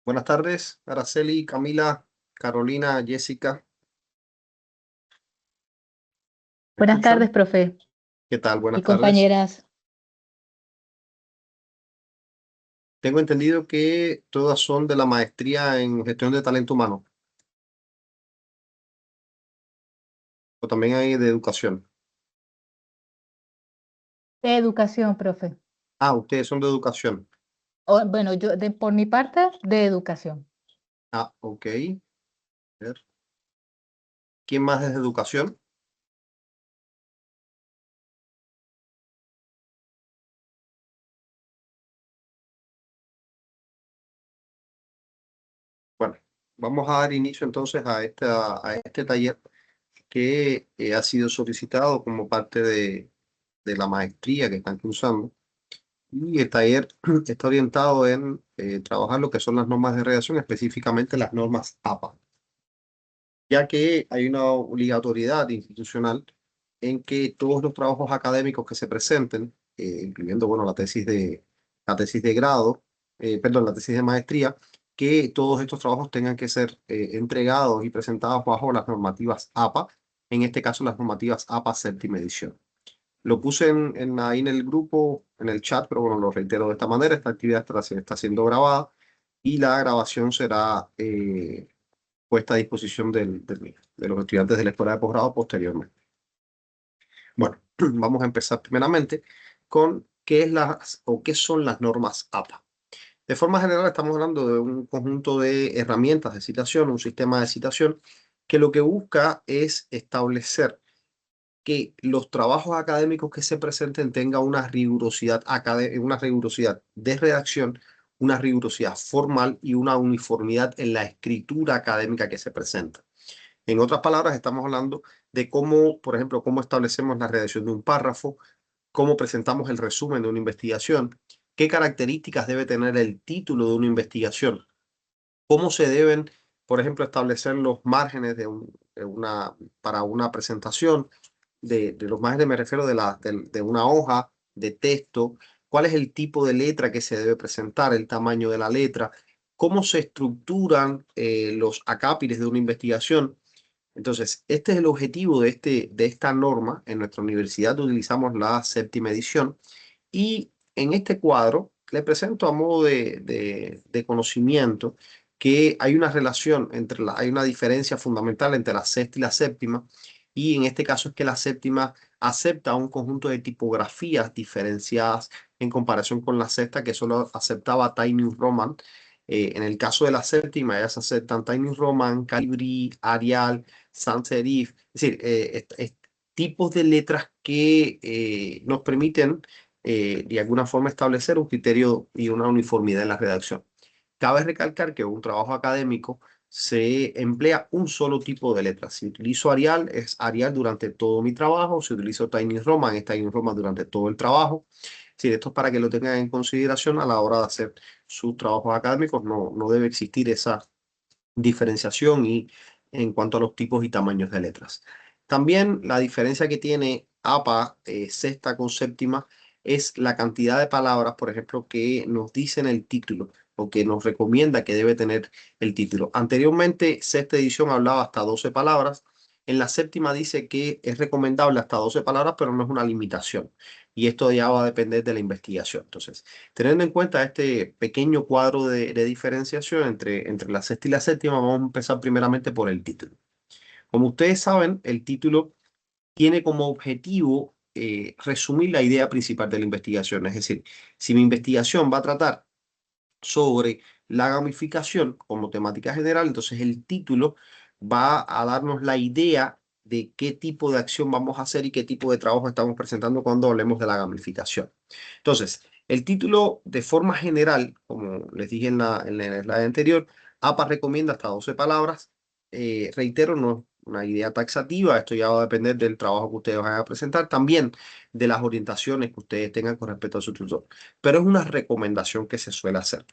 Buenas tardes, Araceli, Camila, Carolina, Jessica. ¿Me Buenas tardes, escuchan? profe ¿Qué tal? Buenas y tardes. compañeras. Tengo entendido que todas son de la maestría en gestión de talento humano, o también hay de educación. De educación, profe. Ah, ustedes son de educación. Bueno, por mi parte, de educación. Ah, ok. A ver. ¿Quién más es de educación? Bueno, vamos a dar inicio entonces a este taller que ha sido solicitado como parte de la maestría que están cursando. Y el taller está orientado en trabajar lo que son las normas de redacción, específicamente las normas APA, ya que hay una obligatoriedad institucional en que todos los trabajos académicos que se presenten, incluyendo bueno, la tesis de grado, perdón, la tesis de maestría, que todos estos trabajos tengan que ser entregados y presentados bajo las normativas APA, en este caso las normativas APA séptima edición. Lo puse ahí en el grupo, en el chat, pero bueno, lo reitero de esta manera. Esta actividad está siendo grabada y la grabación será puesta a disposición de los estudiantes de la escuela de posgrado posteriormente. Bueno, vamos a empezar primeramente con qué es o qué son las normas APA. De forma general, estamos hablando de un conjunto de herramientas de citación, un sistema de citación que lo que busca es establecer que los trabajos académicos que se presenten tengan una rigurosidad de redacción, una rigurosidad formal y una uniformidad en la escritura académica que se presenta. En otras palabras, estamos hablando de cómo, por ejemplo, cómo establecemos la redacción de un párrafo, cómo presentamos el resumen de una investigación, qué características debe tener el título de una investigación, cómo se deben, por ejemplo, establecer los márgenes para una presentación, de los márgenes me refiero de una hoja de texto, cuál es el tipo de letra que se debe presentar, el tamaño de la letra, cómo se estructuran los acápites de una investigación. Entonces, este es el objetivo de esta norma. En nuestra universidad utilizamos la séptima edición y en este cuadro le presento a modo de conocimiento que hay una relación hay una diferencia fundamental entre la sexta y la séptima, y en este caso es que la séptima acepta un conjunto de tipografías diferenciadas en comparación con la sexta que solo aceptaba Tiny Roman. En el caso de la séptima, ellas aceptan Tiny Roman, Calibri, Arial, Sans serif, es decir, tipos de letras que nos permiten de alguna forma establecer un criterio y una uniformidad en la redacción. Cabe recalcar que en un trabajo académico se emplea un solo tipo de letra. Si utilizo Arial, es Arial durante todo mi trabajo. Si utilizo Tiny Roman, es Tiny Roman durante todo el trabajo. Sí, esto es para que lo tengan en consideración a la hora de hacer sus trabajos académicos. No debe existir esa diferenciación y en cuanto a los tipos y tamaños de letras. También la diferencia que tiene APA sexta con séptima es la cantidad de palabras, por ejemplo, que nos dicen el título o que nos recomienda que debe tener el título. Anteriormente, sexta edición hablaba hasta 12 palabras. En la séptima dice que es recomendable hasta 12 palabras, pero no es una limitación. Y esto ya va a depender de la investigación. Entonces, teniendo en cuenta este pequeño cuadro de diferenciación entre la sexta y la séptima, vamos a empezar primeramente por el título. Como ustedes saben, el título tiene como objetivo resumir la idea principal de la investigación. Es decir, si mi investigación va a tratar sobre la gamificación como temática general, entonces el título va a darnos la idea de qué tipo de acción vamos a hacer y qué tipo de trabajo estamos presentando cuando hablemos de la gamificación. Entonces, el título de forma general, como les dije en la slide anterior, APA recomienda hasta 12 palabras. Reitero, no es una idea taxativa, esto ya va a depender del trabajo que ustedes vayan a presentar, también de las orientaciones que ustedes tengan con respecto a su tutor, pero es una recomendación que se suele hacer.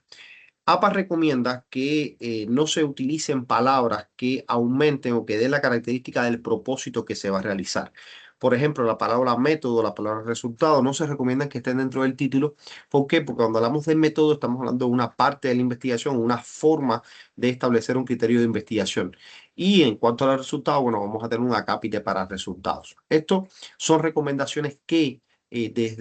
APA recomienda que no se utilicen palabras que aumenten o que den la característica del propósito que se va a realizar. Por ejemplo, la palabra método, la palabra resultado, no se recomienda que estén dentro del título. ¿Por qué? Porque cuando hablamos de método estamos hablando de una parte de la investigación, una forma de establecer un criterio de investigación. Y en cuanto a los resultados, bueno, vamos a tener un acápite para resultados. Esto son recomendaciones que digamos,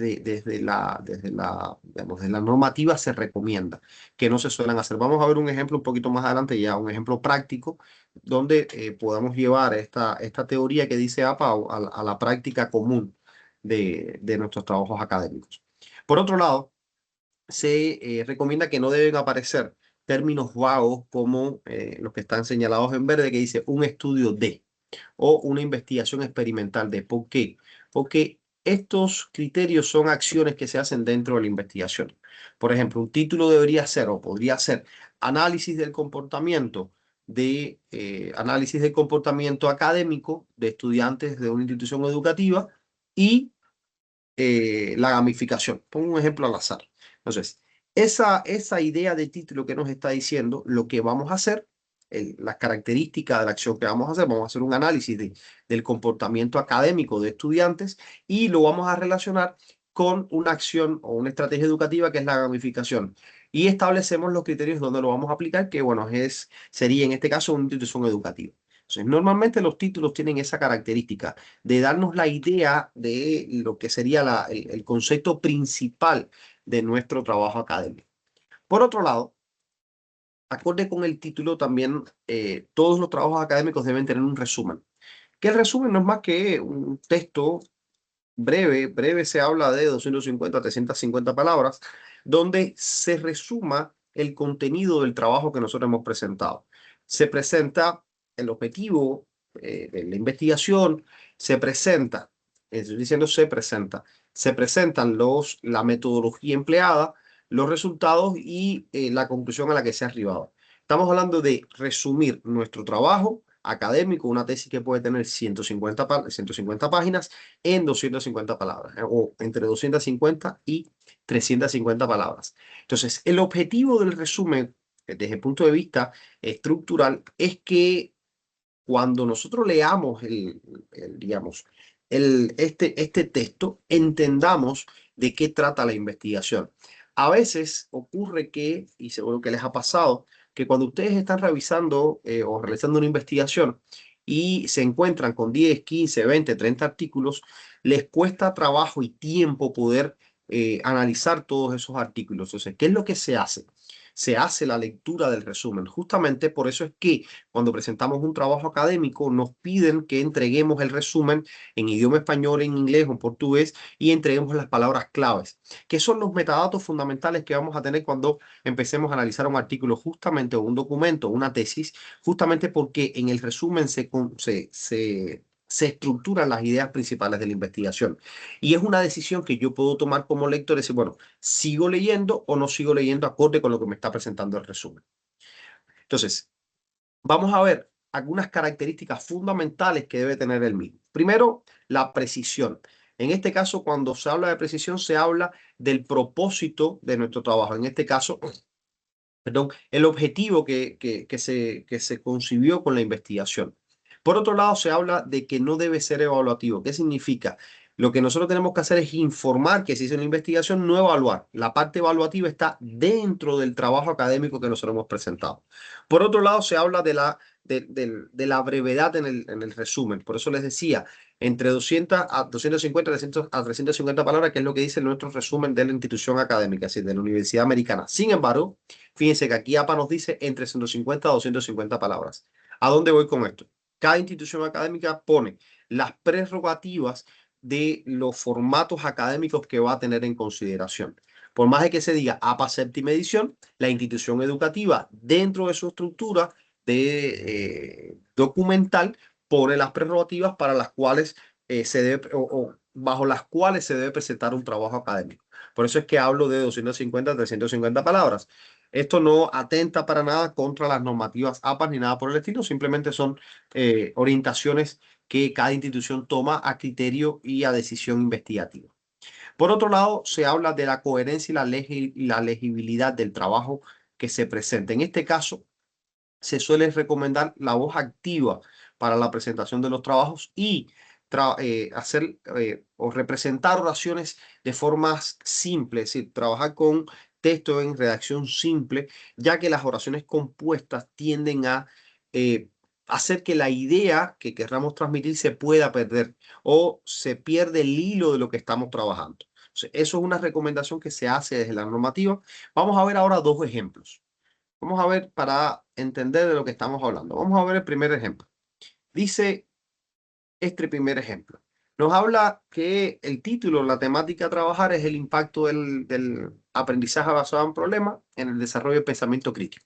de la normativa se recomienda, que no se suelen hacer. Vamos a ver un ejemplo un poquito más adelante, ya un ejemplo práctico, donde podamos llevar esta teoría que dice APA a la práctica común de nuestros trabajos académicos. Por otro lado, se recomienda que no deben aparecer términos vagos como los que están señalados en verde, que dice un estudio de o una investigación experimental de. ¿Por qué? Porque estos criterios son acciones que se hacen dentro de la investigación. Por ejemplo, un título debería ser o podría ser análisis del comportamiento análisis del comportamiento académico de estudiantes de una institución educativa y la gamificación. Pongo un ejemplo al azar. Entonces, esa idea de título que nos está diciendo lo que vamos a hacer, las características de la acción que vamos a hacer un análisis del comportamiento académico de estudiantes y lo vamos a relacionar con una acción o una estrategia educativa que es la gamificación. Y establecemos los criterios donde lo vamos a aplicar, que bueno, sería en este caso una institución educativa. Entonces, normalmente los títulos tienen esa característica de darnos la idea de lo que sería el concepto principal de nuestro trabajo académico. Por otro lado, acorde con el título también, todos los trabajos académicos deben tener un resumen, que el resumen no es más que un texto breve se habla de 250 a 350 palabras, donde se resuma el contenido del trabajo que nosotros hemos presentado. Se presenta el objetivo de la investigación, se presenta, estoy diciendo se presentan la metodología empleada, los resultados y la conclusión a la que se ha arribado. Estamos hablando de resumir nuestro trabajo académico, una tesis que puede tener 150 páginas en 250 palabras, o entre 250 y 350 palabras. Entonces, el objetivo del resumen, desde el punto de vista estructural, es que cuando nosotros leamos digamos, este texto, entendamos de qué trata la investigación. A veces ocurre que, y seguro que les ha pasado, que cuando ustedes están revisando o realizando una investigación y se encuentran con 10, 15, 20, 30 artículos, les cuesta trabajo y tiempo poder analizar todos esos artículos. Entonces, ¿qué es lo que se hace? Se hace la lectura del resumen. Justamente por eso es que cuando presentamos un trabajo académico nos piden que entreguemos el resumen en idioma español, en inglés o en portugués y entreguemos las palabras claves, que son los metadatos fundamentales que vamos a tener cuando empecemos a analizar un artículo justamente o un documento, una tesis, justamente porque en el resumen se estructuran las ideas principales de la investigación. Y es una decisión que yo puedo tomar como lector y decir, bueno, ¿sigo leyendo o no sigo leyendo acorde con lo que me está presentando el resumen? Entonces, vamos a ver algunas características fundamentales que debe tener el mismo. Primero, la precisión. En este caso, cuando se habla de precisión, se habla del propósito de nuestro trabajo. En este caso, perdón, el objetivo que se concibió con la investigación. Por otro lado, se habla de que no debe ser evaluativo. ¿Qué significa? Lo que nosotros tenemos que hacer es informar que se hizo una investigación, no evaluar. La parte evaluativa está dentro del trabajo académico que nosotros hemos presentado. Por otro lado, se habla de la brevedad en el resumen. Por eso les decía, entre 200 a 250 a 350 palabras, que es lo que dice nuestro resumen de la institución académica, es decir, de la Universidad Americana. Sin embargo, fíjense que aquí APA nos dice entre 150 a 250 palabras. ¿A dónde voy con esto? Cada institución académica pone las prerrogativas de los formatos académicos que va a tener en consideración. Por más de que se diga APA séptima edición, la institución educativa dentro de su estructura de documental pone las prerrogativas para las cuales se debe o bajo las cuales se debe presentar un trabajo académico. Por eso es que hablo de 250 a 350 palabras. Esto no atenta para nada contra las normativas APAS ni nada por el estilo, simplemente son orientaciones que cada institución toma a criterio y a decisión investigativa. Por otro lado, se habla de la coherencia y la legibilidad del trabajo que se presenta. En este caso, se suele recomendar la voz activa para la presentación de los trabajos y hacer o representar oraciones de formas simples, es decir, trabajar con texto en redacción simple, ya que las oraciones compuestas tienden a hacer que la idea que querramos transmitir se pueda perder o se pierde el hilo de lo que estamos trabajando. Entonces, eso es una recomendación que se hace desde la normativa. Vamos a ver ahora dos ejemplos. Vamos a ver para entender de lo que estamos hablando. Vamos a ver el primer ejemplo. Dice este primer ejemplo. Nos habla que el título, la temática a trabajar es el impacto del aprendizaje basado en problemas en el desarrollo del pensamiento crítico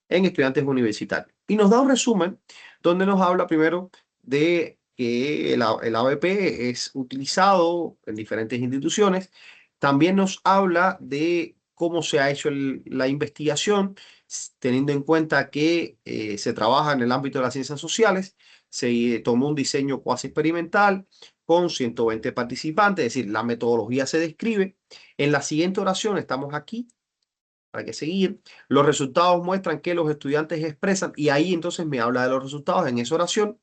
en estudiantes universitarios. Y nos da un resumen donde nos habla primero de que el ABP es utilizado en diferentes instituciones. También nos habla de cómo se ha hecho la investigación, teniendo en cuenta que se trabaja en el ámbito de las ciencias sociales. Se tomó un diseño cuasi experimental con 120 participantes, es decir, la metodología se describe. En la siguiente oración estamos aquí hay que seguir. Los resultados muestran que los estudiantes expresan, y ahí entonces me habla de los resultados en esa oración.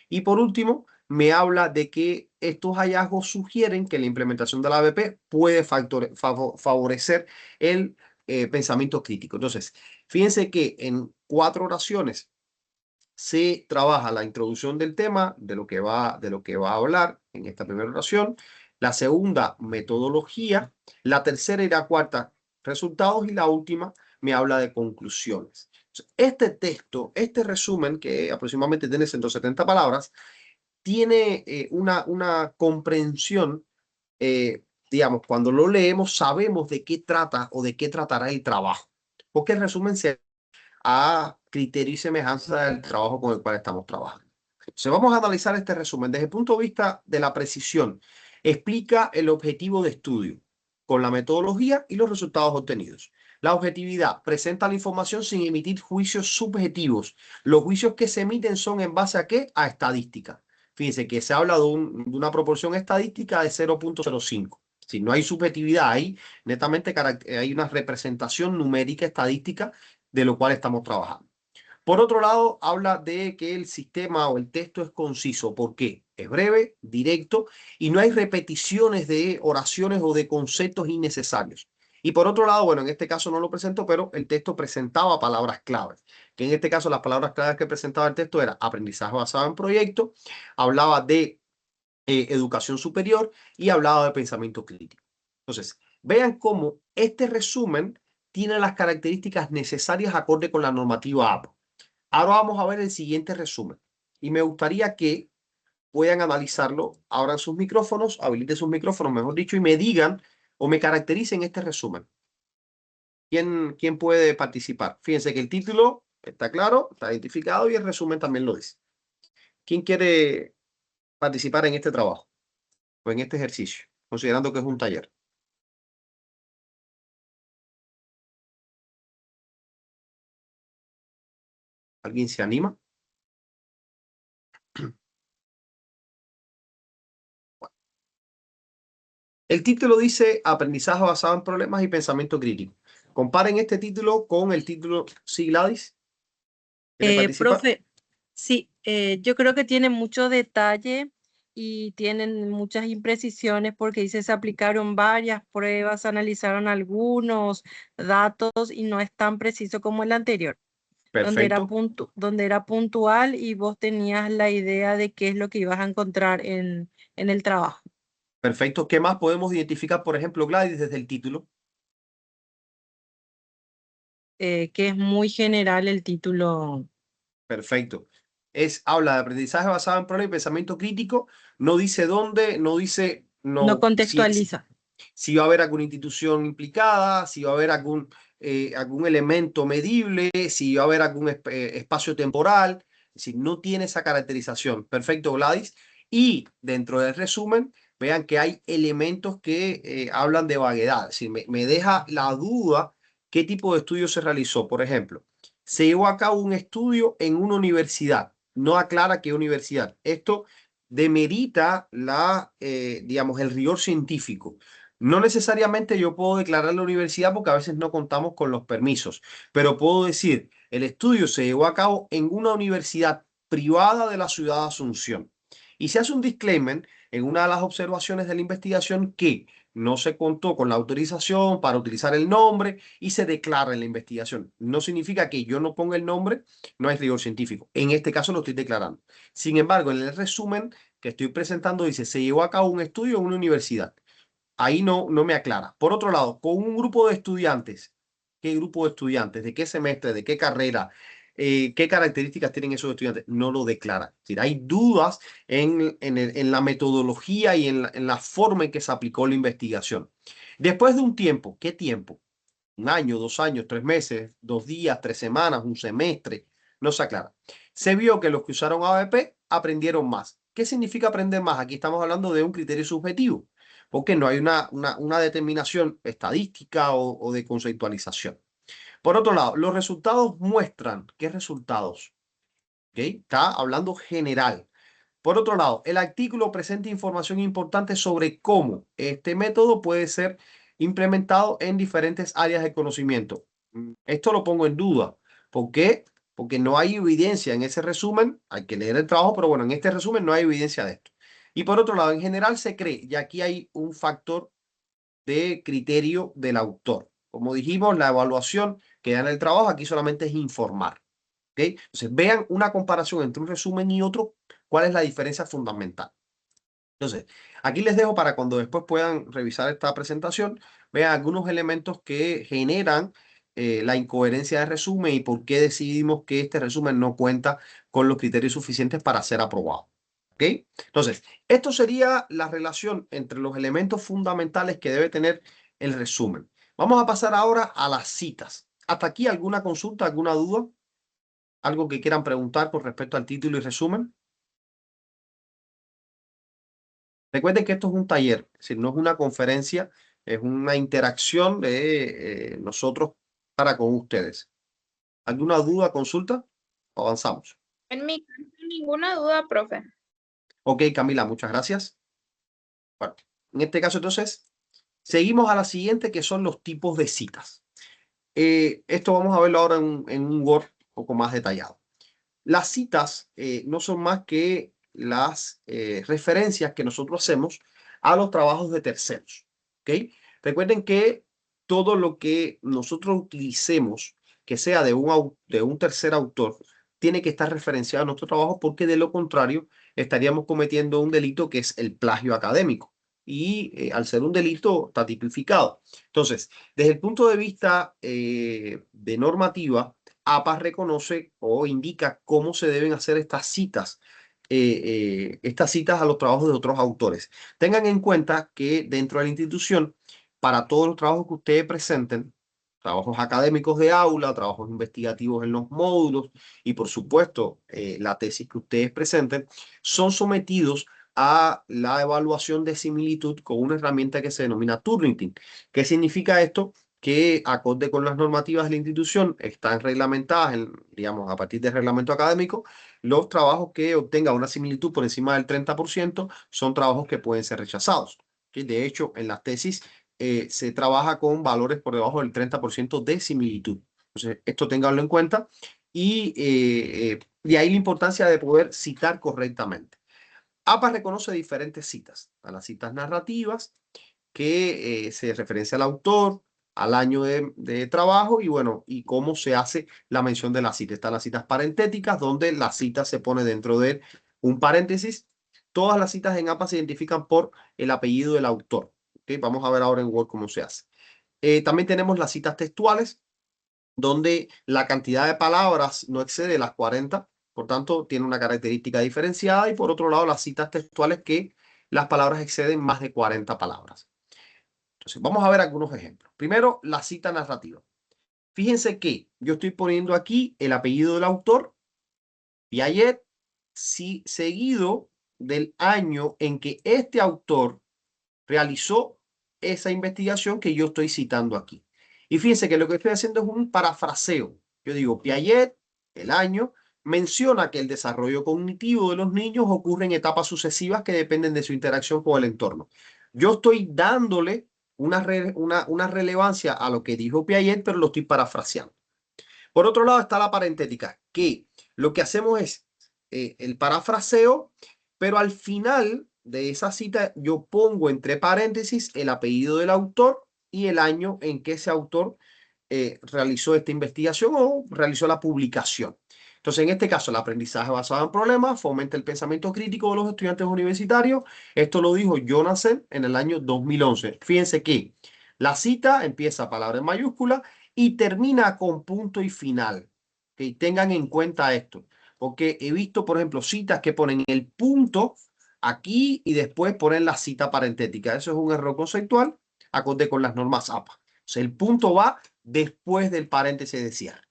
Y por último, me habla de que estos hallazgos sugieren que la implementación de la ABP puede favorecer el pensamiento crítico. Entonces, fíjense que en 4 oraciones se trabaja la introducción del tema, de lo que va a hablar en esta primera oración. La segunda, metodología. La tercera y la cuarta, resultados. Y la última me habla de conclusiones. Este texto, este resumen, que aproximadamente tiene 170 palabras, tiene una comprensión, digamos, cuando lo leemos sabemos de qué trata o de qué tratará el trabajo. Porque el resumen se a criterio y semejanza del trabajo con el cual estamos trabajando. Entonces, vamos a analizar este resumen desde el punto de vista de la precisión. Explica el objetivo de estudio con la metodología y los resultados obtenidos. La objetividad presenta la información sin emitir juicios subjetivos. Los juicios que se emiten son en base a ¿qué? A estadística. Fíjense que se habla de una proporción estadística de 0,05. Si no hay subjetividad, hay netamente hay una representación numérica estadística de lo cual estamos trabajando. Por otro lado, habla de que el sistema o el texto es conciso. ¿Por qué? Es breve, directo y no hay repeticiones de oraciones o de conceptos innecesarios. Y por otro lado, bueno, en este caso no lo presento, pero el texto presentaba palabras claves. Que en este caso las palabras claves que presentaba el texto era aprendizaje basado en proyectos, hablaba de educación superior y hablaba de pensamiento crítico. Entonces, vean cómo este resumen tiene las características necesarias acorde con la normativa APA. Ahora vamos a ver el siguiente resumen. Y me gustaría que puedan analizarlo, abran sus micrófonos, habiliten sus micrófonos, mejor dicho, y me digan o me caractericen este resumen. ¿Quién puede participar? Fíjense que el título está claro, está identificado y el resumen también lo dice. ¿Quién quiere participar en este trabajo o en este ejercicio, considerando que es un taller? ¿Alguien se anima? El título dice aprendizaje basado en problemas y pensamiento crítico. Comparen este título con el título. Sí, Gladys, ¿quiere participar? Profe, sí, yo creo que tiene mucho detalle y tienen muchas imprecisiones porque dice se aplicaron varias pruebas, analizaron algunos datos y no es tan preciso como el anterior, Perfecto, donde era puntual y vos tenías la idea de qué es lo que ibas a encontrar en el trabajo. perfecto. ¿Qué más podemos identificar, por ejemplo, Gladys, desde el título? Que es muy general el título. Perfecto. Habla de aprendizaje basado en problemas y pensamiento crítico. No dice dónde, no dice No no, contextualiza. si va a haber alguna institución implicada, si va a haber algún elemento medible, si va a haber algún espacio temporal. Es decir, no tiene esa caracterización. Perfecto, Gladys. Y dentro del resumen, vean que hay elementos que hablan de vaguedad. Es decir, me deja la duda qué tipo de estudio se realizó. Por ejemplo, se llevó a cabo un estudio en una universidad. No aclara qué universidad. Esto demerita digamos, el rigor científico. No necesariamente yo puedo declarar la universidad porque a veces no contamos con los permisos, pero puedo decir, el estudio se llevó a cabo en una universidad privada de la ciudad de Asunción. Y se hace un disclaimer en una de las observaciones de la investigación que no se contó con la autorización para utilizar el nombre y se declara en la investigación. No significa que yo no ponga el nombre, no hay rigor científico. En este caso lo estoy declarando. Sin embargo, en el resumen que estoy presentando dice, se llevó a cabo un estudio en una universidad. Ahí no me aclara. Por otro lado, con un grupo de estudiantes. ¿Qué grupo de estudiantes? ¿De qué semestre? ¿De qué carrera? ¿Qué características tienen esos estudiantes? No lo declara. Es decir, hay dudas en la metodología y en la forma en que se aplicó la investigación. Después de un tiempo, ¿qué tiempo? 1 año, 2 años, 3 meses, 2 días, 3 semanas, un semestre, no se aclara. Se vio que los que usaron ABP aprendieron más. ¿Qué significa aprender más? Aquí estamos hablando de un criterio subjetivo, porque no hay una determinación estadística o de conceptualización. Por otro lado, los resultados muestran, ¿qué resultados? ¿Okay? Está hablando general. Por otro lado, el artículo presenta información importante sobre cómo este método puede ser implementado en diferentes áreas de conocimiento. Esto lo pongo en duda. ¿Por qué? Porque no hay evidencia en ese resumen. Hay que leer el trabajo, pero bueno, en este resumen no hay evidencia de esto. Y por otro lado, en general se cree, y aquí hay un factor de criterio del autor. Como dijimos, la evaluación que da en el trabajo aquí solamente es informar. ¿Okay? Entonces, vean una comparación entre un resumen y otro, cuál es la diferencia fundamental. Entonces, aquí les dejo para cuando después puedan revisar esta presentación, vean algunos elementos que generan la incoherencia de resumen y por qué decidimos que este resumen no cuenta con los criterios suficientes para ser aprobado. ¿Ok? Entonces, esto sería la relación entre los elementos fundamentales que debe tener el resumen. Vamos a pasar ahora a las citas. ¿Hasta aquí alguna consulta, alguna duda? ¿Algo que quieran preguntar con respecto al título y resumen? Recuerden que esto es un taller, es decir, no es una conferencia, es una interacción de nosotros para con ustedes. ¿Alguna duda, consulta? Avanzamos. En mi caso, ninguna duda, profe. Ok, Camila, muchas gracias. Bueno, en este caso, entonces, seguimos a la siguiente, que son los tipos de citas. Esto vamos a verlo ahora en un Word un poco más detallado. Las citas no son más que las referencias que nosotros hacemos a los trabajos de terceros. ¿Okay? Recuerden que todo lo que nosotros utilicemos que sea de un tercer autor tiene que estar referenciado en nuestro trabajo porque de lo contrario estaríamos cometiendo un delito que es el plagio académico. Y al ser un delito está tipificado. Entonces, desde el punto de vista de normativa, APA reconoce o indica cómo se deben hacer estas citas a los trabajos de otros autores. Tengan en cuenta que dentro de la institución, para todos los trabajos que ustedes presenten, trabajos académicos de aula, trabajos investigativos en los módulos y por supuesto la tesis que ustedes presenten, son sometidos a la evaluación de similitud con una herramienta que se denomina Turnitin. ¿Qué significa esto? Que acorde con las normativas de la institución están reglamentadas, digamos, a partir del reglamento académico, los trabajos que obtengan una similitud por encima del 30% son trabajos que pueden ser rechazados. ¿Okay? De hecho, en las tesis se trabaja con valores por debajo del 30% de similitud. Entonces, esto ténganlo en cuenta y de ahí la importancia de poder citar correctamente. APA reconoce diferentes citas, a las citas narrativas, que se referencia al autor, al año de trabajo y bueno, y cómo se hace la mención de la cita. Están las citas parentéticas, donde la cita se pone dentro de un paréntesis. Todas las citas en APA se identifican por el apellido del autor. ¿Okay? Vamos a ver ahora en Word cómo se hace. También tenemos las citas textuales, donde la cantidad de palabras no excede las 40, por tanto, tiene una característica diferenciada. Y por otro lado, las citas textuales que las palabras exceden más de 40 palabras. Entonces, vamos a ver algunos ejemplos. Primero, la cita narrativa. Fíjense que yo estoy poniendo aquí el apellido del autor, Piaget, seguido del año en que este autor realizó esa investigación que yo estoy citando aquí. Y fíjense que lo que estoy haciendo es un parafraseo. Yo digo, Piaget, el año, menciona que el desarrollo cognitivo de los niños ocurre en etapas sucesivas que dependen de su interacción con el entorno. Yo estoy dándole una relevancia a lo que dijo Piaget, pero lo estoy parafraseando. Por otro lado está la parentética, que lo que hacemos es el parafraseo pero al final de esa cita yo pongo entre paréntesis el apellido del autor y el año en que ese autor realizó esta investigación o realizó la publicación. Entonces, en este caso, el aprendizaje basado en problemas fomenta el pensamiento crítico de los estudiantes universitarios. Esto lo dijo Jonathan en el año 2011. Fíjense que la cita empieza palabra en mayúscula y termina con punto y final. Que tengan en cuenta esto, porque he visto, por ejemplo, citas que ponen el punto aquí y después ponen la cita parentética. Eso es un error conceptual acorde con las normas APA. O sea, el punto va después del paréntesis de cierre.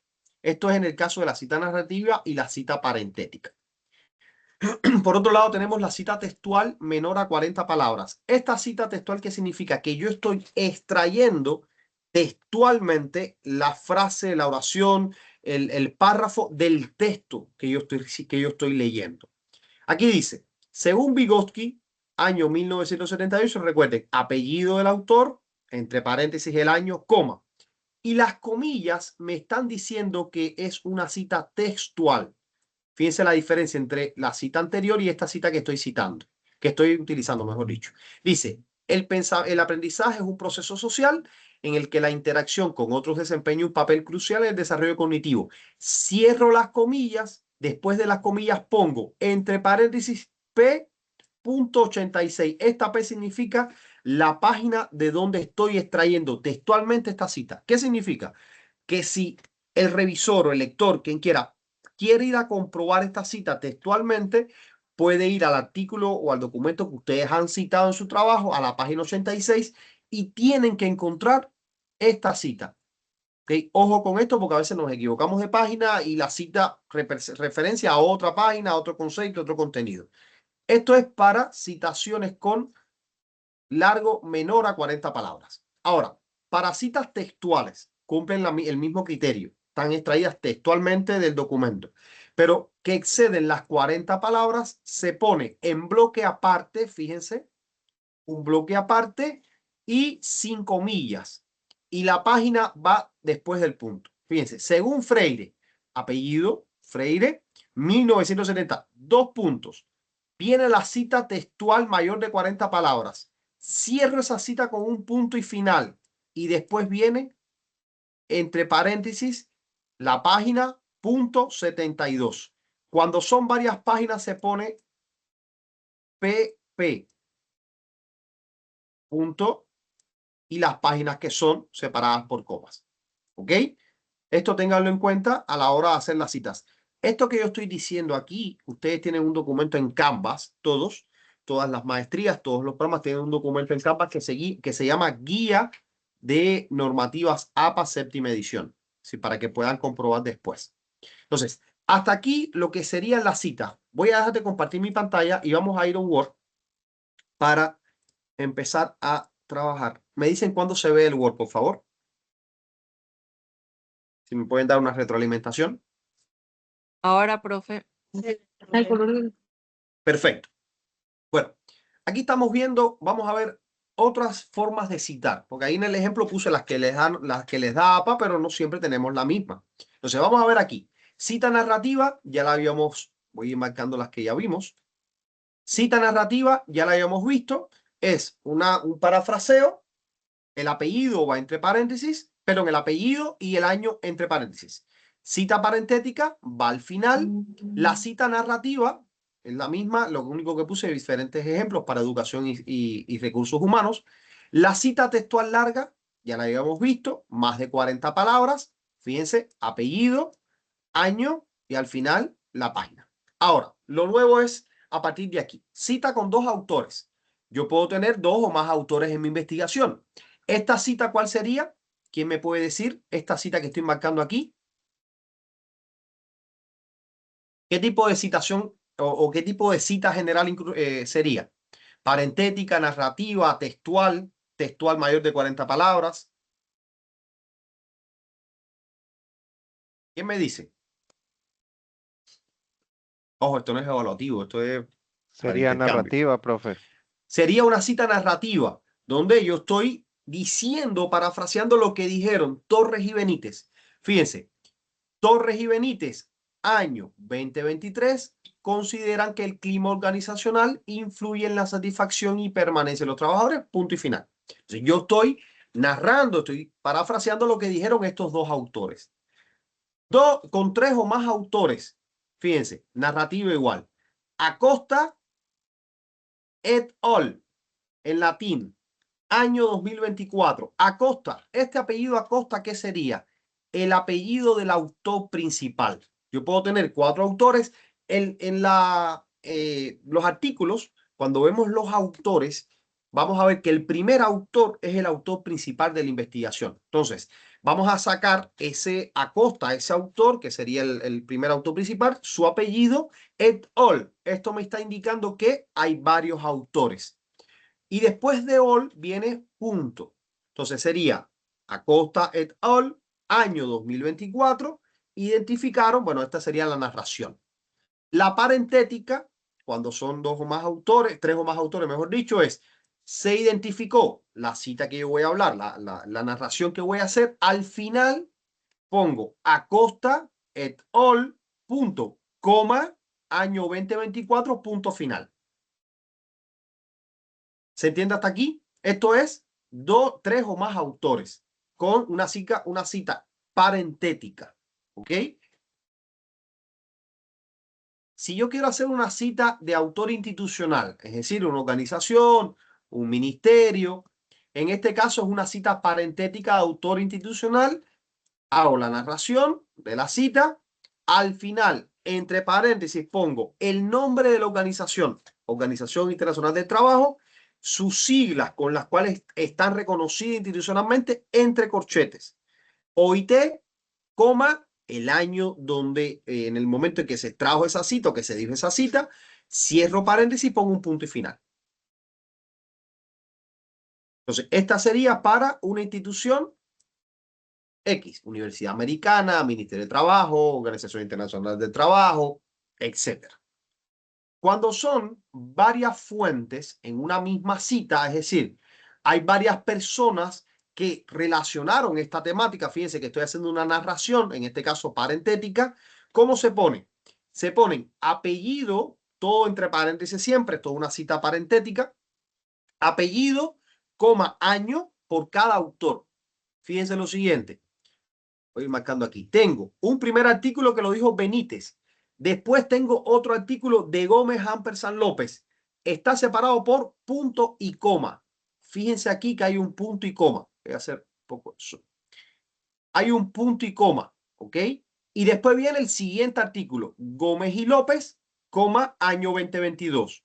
Esto es en el caso de la cita narrativa y la cita parentética. Por otro lado, tenemos la cita textual menor a 40 palabras. Esta cita textual, ¿qué significa? Que yo estoy extrayendo textualmente la frase, la oración, el párrafo del texto que yo estoy leyendo. Aquí dice, según Vygotsky, año 1978, recuerden, apellido del autor, entre paréntesis el año, coma. Y las comillas me están diciendo que es una cita textual. Fíjense la diferencia entre la cita anterior y esta cita que estoy citando, que estoy utilizando, mejor dicho. Dice, el aprendizaje es un proceso social en el que la interacción con otros desempeña un papel crucial en el desarrollo cognitivo. Cierro las comillas, después de las comillas pongo entre paréntesis P.86. Esta P significa la página de donde estoy extrayendo textualmente esta cita. ¿Qué significa? Que si el revisor o el lector, quien quiere ir a comprobar esta cita textualmente, puede ir al artículo o al documento que ustedes han citado en su trabajo, a la página 86, y tienen que encontrar esta cita. ¿Okay? Ojo con esto porque a veces nos equivocamos de página y la cita referencia a otra página, a otro concepto, a otro contenido. Esto es para citaciones con largo menor a 40 palabras. Ahora, para citas textuales, cumplen el mismo criterio. Están extraídas textualmente del documento, pero que exceden las 40 palabras, se pone en bloque aparte, fíjense, un bloque aparte y sin comillas. Y la página va después del punto. Fíjense, según Freire, apellido Freire, 1970, 2 puntos. Viene la cita textual mayor de 40 palabras. Cierro esa cita con un punto y final. Y después viene, entre paréntesis, la página punto 72. Cuando son varias páginas se pone PP. Punto. Y las páginas que son separadas por comas. ¿Ok? Esto ténganlo en cuenta a la hora de hacer las citas. Esto que yo estoy diciendo aquí, ustedes tienen un documento en Canvas, todas las maestrías, todos los programas tienen un documento en Canvas que se llama Guía de Normativas APA séptima edición, ¿sí? Para que puedan comprobar después. Entonces, hasta aquí lo que serían las citas. Voy a dejar de compartir mi pantalla y vamos a ir a un Word para empezar a trabajar. Me dicen cuándo se ve el Word, por favor. Si me pueden dar una retroalimentación. Ahora, profe. El color del- Perfecto. Bueno, aquí estamos viendo, vamos a ver otras formas de citar, porque ahí en el ejemplo puse las que les da APA, pero no siempre tenemos la misma. Entonces vamos a ver aquí. Cita narrativa, ya la habíamos, voy a ir marcando las que ya vimos. Cita narrativa, ya la habíamos visto, es un parafraseo, el apellido va entre paréntesis, pero en el apellido y el año entre paréntesis. Cita parentética va al final. La cita narrativa es la misma, lo único que puse diferentes ejemplos para educación y recursos humanos. La cita textual larga, ya la habíamos visto, más de 40 palabras. Fíjense, apellido, año y al final la página. Ahora, lo nuevo es a partir de aquí. Cita con 2 autores. Yo puedo tener 2 o más autores en mi investigación. ¿Esta cita cuál sería? ¿Quién me puede decir esta cita que estoy marcando aquí? ¿Qué tipo de citación o qué tipo de cita general sería? Parentética, narrativa, textual, textual mayor de 40 palabras. ¿Quién me dice? Ojo, esto no es evaluativo, esto es para Sería intercambio. narrativa, profe. Sería una cita narrativa donde yo estoy diciendo, parafraseando lo que dijeron Torres y Benítez. Fíjense, Torres y Benítez, año 2023, consideran que el clima organizacional influye en la satisfacción y permanencia de los trabajadores, punto y final. Entonces, yo estoy narrando, estoy parafraseando lo que dijeron estos dos autores. Con 3 o más autores, fíjense, narrativa igual. Acosta et al, en latín, año 2024. Acosta, este apellido Acosta, ¿qué sería? El apellido del autor principal. Yo puedo tener 4 autores. Los artículos, cuando vemos los autores, vamos a ver que el primer autor es el autor principal de la investigación. Entonces, vamos a sacar ese Acosta, ese autor, que sería el primer autor principal, su apellido, et al. Esto me está indicando que hay varios autores. Y después de all viene punto. Entonces sería Acosta et al, año 2024, identificaron, bueno, esta sería la narración. La parentética, cuando son 2 o más autores, 3 o más autores, mejor dicho, es, se identificó la cita que yo voy a hablar, la narración que voy a hacer. Al final pongo Acosta et al, punto, coma, año 2024, punto final. ¿Se entiende hasta aquí? Esto es 2, 3 o más autores con una cita parentética. ¿Ok? Si yo quiero hacer una cita de autor institucional, es decir, una organización, un ministerio, en este caso es una cita parentética de autor institucional, hago la narración de la cita, al final, entre paréntesis, pongo el nombre de la organización, Organización Internacional del Trabajo, sus siglas con las cuales están reconocidas institucionalmente, entre corchetes. OIT, coma, el año donde, en el momento en que se trajo esa cita o que se dijo esa cita, cierro paréntesis y pongo un punto y final. Entonces, esta sería para una institución X, Universidad Americana, Ministerio de Trabajo, Organización Internacional del Trabajo, etc. Cuando son varias fuentes en una misma cita, es decir, hay varias personas que relacionaron esta temática, fíjense que estoy haciendo una narración, en este caso parentética, ¿cómo se pone? Se ponen apellido, todo entre paréntesis siempre, toda una cita parentética, apellido, coma, año por cada autor. Fíjense lo siguiente. Voy a ir marcando aquí. Tengo un primer artículo que lo dijo Benítez. Después tengo otro artículo de Gómez Ampersand López. Está separado por punto y coma. Fíjense aquí que hay un punto y coma. Voy a hacer un poco eso. Hay un punto y coma, ¿ok? Y después viene el siguiente artículo. Gómez y López, coma, año 2022.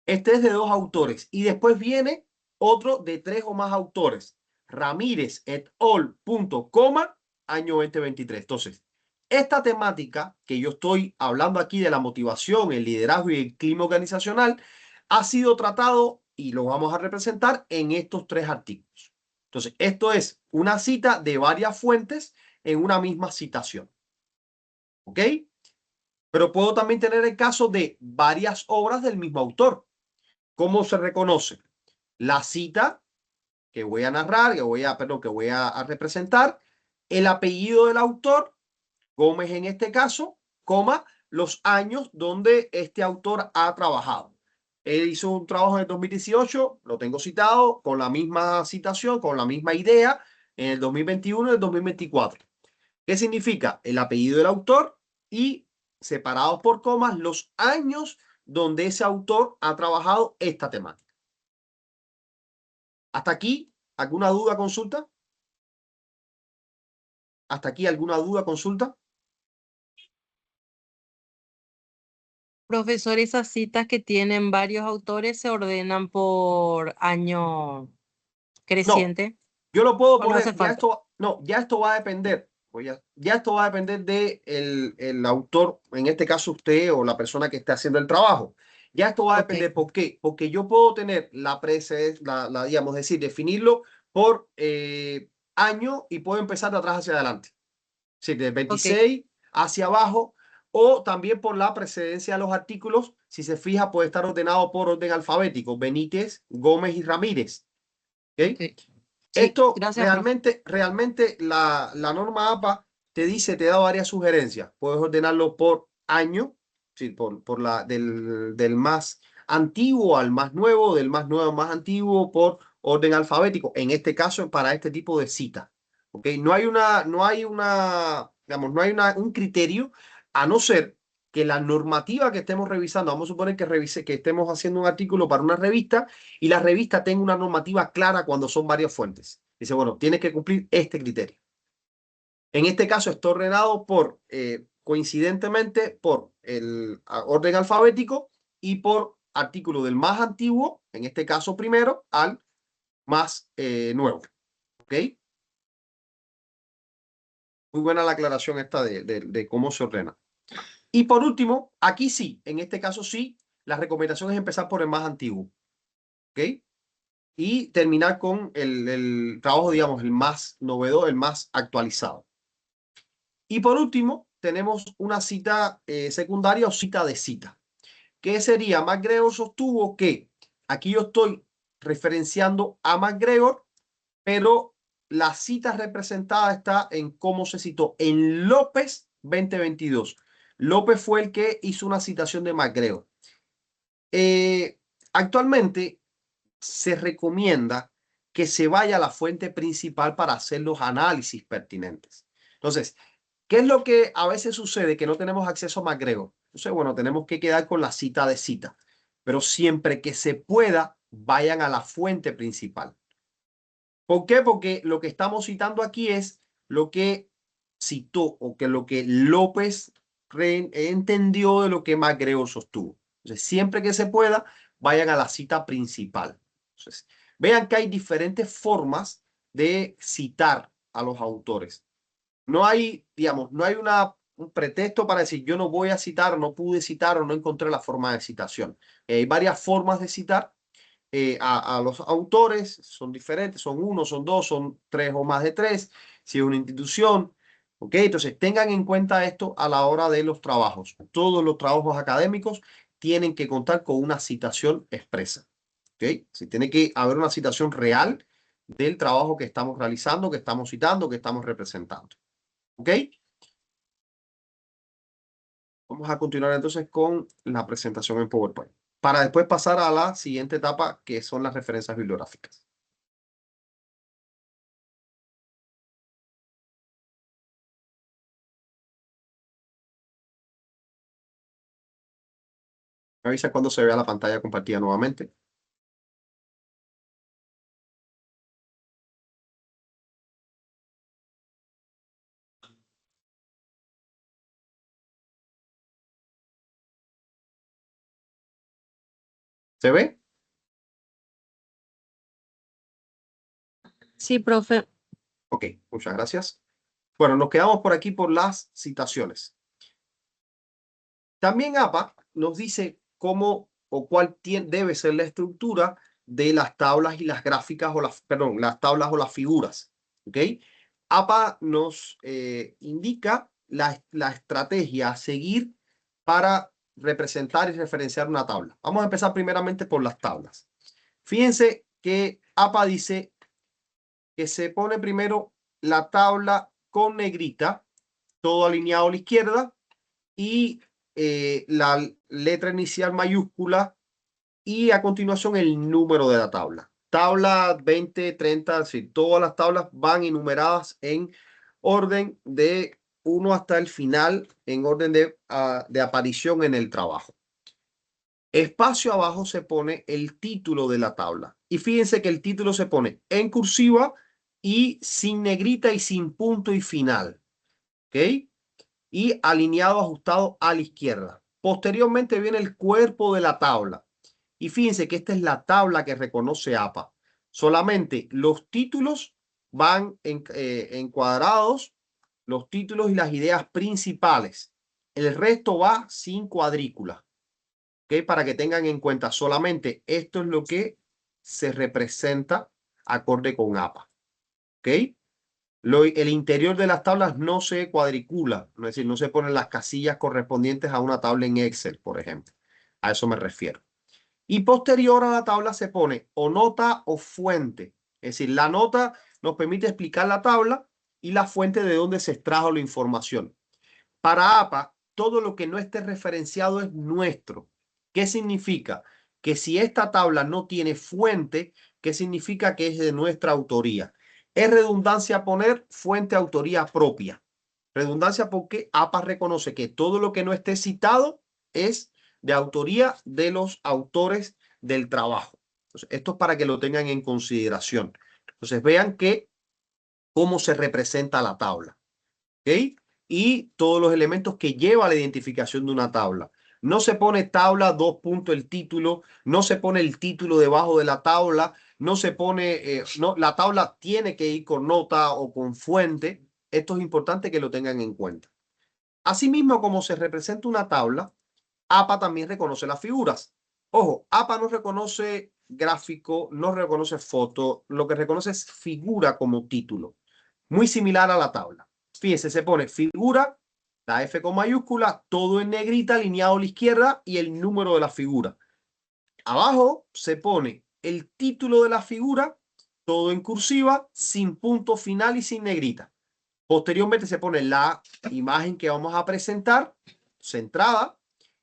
Este es de 2 autores. Y después viene otro de 3 o más autores. Ramírez et al, punto, coma, año 2023. Entonces, esta temática que yo estoy hablando aquí de la motivación, el liderazgo y el clima organizacional ha sido tratado y lo vamos a representar en estos 3 artículos. Entonces, esto es una cita de varias fuentes en una misma citación. ¿Ok? Pero puedo también tener el caso de varias obras del mismo autor. ¿Cómo se reconoce? La cita que voy a narrar, que voy a representar, el apellido del autor, Gómez en este caso, coma, los años donde este autor ha trabajado. Él hizo un trabajo en el 2018, lo tengo citado con la misma citación, con la misma idea, en el 2021 y el 2024. ¿Qué significa? El apellido del autor y separados por comas los años donde ese autor ha trabajado esta temática. ¿Hasta aquí alguna duda, consulta? ¿Hasta aquí alguna duda, consulta? Profesor, esas citas que tienen varios autores se ordenan por año creciente. Yo lo puedo ¿O no hace poner, falta? ya esto va a depender. Ya esto va a depender de el autor, en este caso usted o la persona que esté haciendo el trabajo. Ya esto va a Ok. depender. ¿Por qué? Porque yo puedo tener digamos, decir, definirlo por año y puedo empezar de atrás hacia adelante. Sí, de 26 hacia abajo, o también por la precedencia de los artículos. Si se fija, puede estar ordenado por orden alfabético: Benítez, Gómez y Ramírez. ¿Okay? Sí, Esto gracias, profe. realmente la norma APA te da varias sugerencias. Puedes ordenarlo por año, sí, del más antiguo al más nuevo, del más nuevo al más antiguo por orden alfabético, en este caso para este tipo de cita. ¿Ok? Digamos, no hay un criterio, a no ser que la normativa que estemos revisando, vamos a suponer que estemos haciendo un artículo para una revista y la revista tenga una normativa clara cuando son varias fuentes. Dice, bueno, tienes que cumplir este criterio. En este caso está ordenado coincidentemente por el orden alfabético y por artículo del más antiguo, en este caso primero, al más nuevo. ¿Ok? Muy buena la aclaración esta de cómo se ordena. Y por último, aquí sí, en este caso sí, la recomendación es empezar por el más antiguo. ¿Ok? Y terminar con el trabajo, digamos, el más novedoso, el más actualizado. Y por último, tenemos una cita secundaria o cita de cita. ¿Qué sería? MacGregor sostuvo que aquí yo estoy referenciando a MacGregor, pero la cita representada está en cómo se citó en López 2022. López fue el que hizo una citación de MacGregor. Actualmente se recomienda que se vaya a la fuente principal para hacer los análisis pertinentes. Entonces, ¿qué es lo que a veces sucede? Que no tenemos acceso a MacGregor. Entonces, bueno, tenemos que quedar con la cita de cita. Pero siempre que se pueda, vayan a la fuente principal. ¿Por qué? Porque lo que estamos citando aquí es lo que citó o que lo que López entendió de lo que MacGregor sostuvo. Entonces, siempre que se pueda, vayan a la cita principal. Entonces, vean que hay diferentes formas de citar a los autores. No hay, digamos, no hay un pretexto para decir yo no voy a citar, no pude citar o no encontré la forma de citación. Hay varias formas de citar a los autores, son diferentes, son uno, son dos, son tres o más de tres, si es una institución. ¿Ok? Entonces, tengan en cuenta esto a la hora de los trabajos. Todos los trabajos académicos tienen que contar con una citación expresa. ¿Ok? Si tiene que haber una citación real del trabajo que estamos realizando, que estamos citando, que estamos representando. ¿Ok? Vamos a continuar entonces con la presentación en PowerPoint, para después pasar a la siguiente etapa, que son las referencias bibliográficas. Me avisa cuando se vea la pantalla compartida nuevamente. ¿Se ve? Sí, profe. Ok, muchas gracias. Bueno, nos quedamos por aquí por las citaciones. También APA nos dice cómo o cuál debe ser la estructura de las tablas y las gráficas, perdón, las tablas o las figuras. ¿Ok? APA nos indica la estrategia a seguir para representar y referenciar una tabla. Vamos a empezar primeramente por las tablas. Fíjense que APA dice que se pone primero la tabla con negrita, todo alineado a la izquierda, y la letra inicial mayúscula, y a continuación el número de la tabla. Tabla 20, 30, sí, todas las tablas van enumeradas en orden de 1 hasta el final, en orden de aparición en el trabajo. Espacio abajo se pone el título de la tabla. Y fíjense que el título se pone en cursiva y sin negrita y sin punto y final. ¿Ok? Y alineado, ajustado a la izquierda. Posteriormente viene el cuerpo de la tabla. Y fíjense que esta es la tabla que reconoce APA. Solamente los títulos van encuadrados, los títulos y las ideas principales. El resto va sin cuadrícula. ¿Ok? Para que tengan en cuenta, solamente esto es lo que se representa acorde con APA. ¿Ok? El interior de las tablas no se cuadricula, es decir, no se ponen las casillas correspondientes a una tabla en Excel, por ejemplo. A eso me refiero. Y posterior a la tabla se pone o nota o fuente. Es decir, la nota nos permite explicar la tabla y la fuente de donde se extrajo la información. Para APA, todo lo que no esté referenciado es nuestro. ¿Qué significa? Que si esta tabla no tiene fuente, ¿qué significa? Que es de nuestra autoría. Es redundancia poner fuente autoría propia. Redundancia porque APA reconoce que todo lo que no esté citado es de autoría de los autores del trabajo. Entonces, esto es para que lo tengan en consideración. Entonces, vean que cómo se representa la tabla. ¿Ok? Y todos los elementos que lleva la identificación de una tabla. No se pone tabla, dos puntos el título, no se pone el título debajo de la tabla, no se pone, no, la tabla tiene que ir con nota o con fuente. Esto es importante que lo tengan en cuenta. Asimismo, como se representa una tabla, APA también reconoce las figuras. Ojo, APA no reconoce gráfico, no reconoce foto, lo que reconoce es figura como título. Muy similar a la tabla. Fíjense, se pone figura, la F con mayúscula, todo en negrita, alineado a la izquierda y el número de la figura. Abajo se pone el título de la figura, todo en cursiva, sin punto final y sin negrita. Posteriormente se pone la imagen que vamos a presentar, centrada,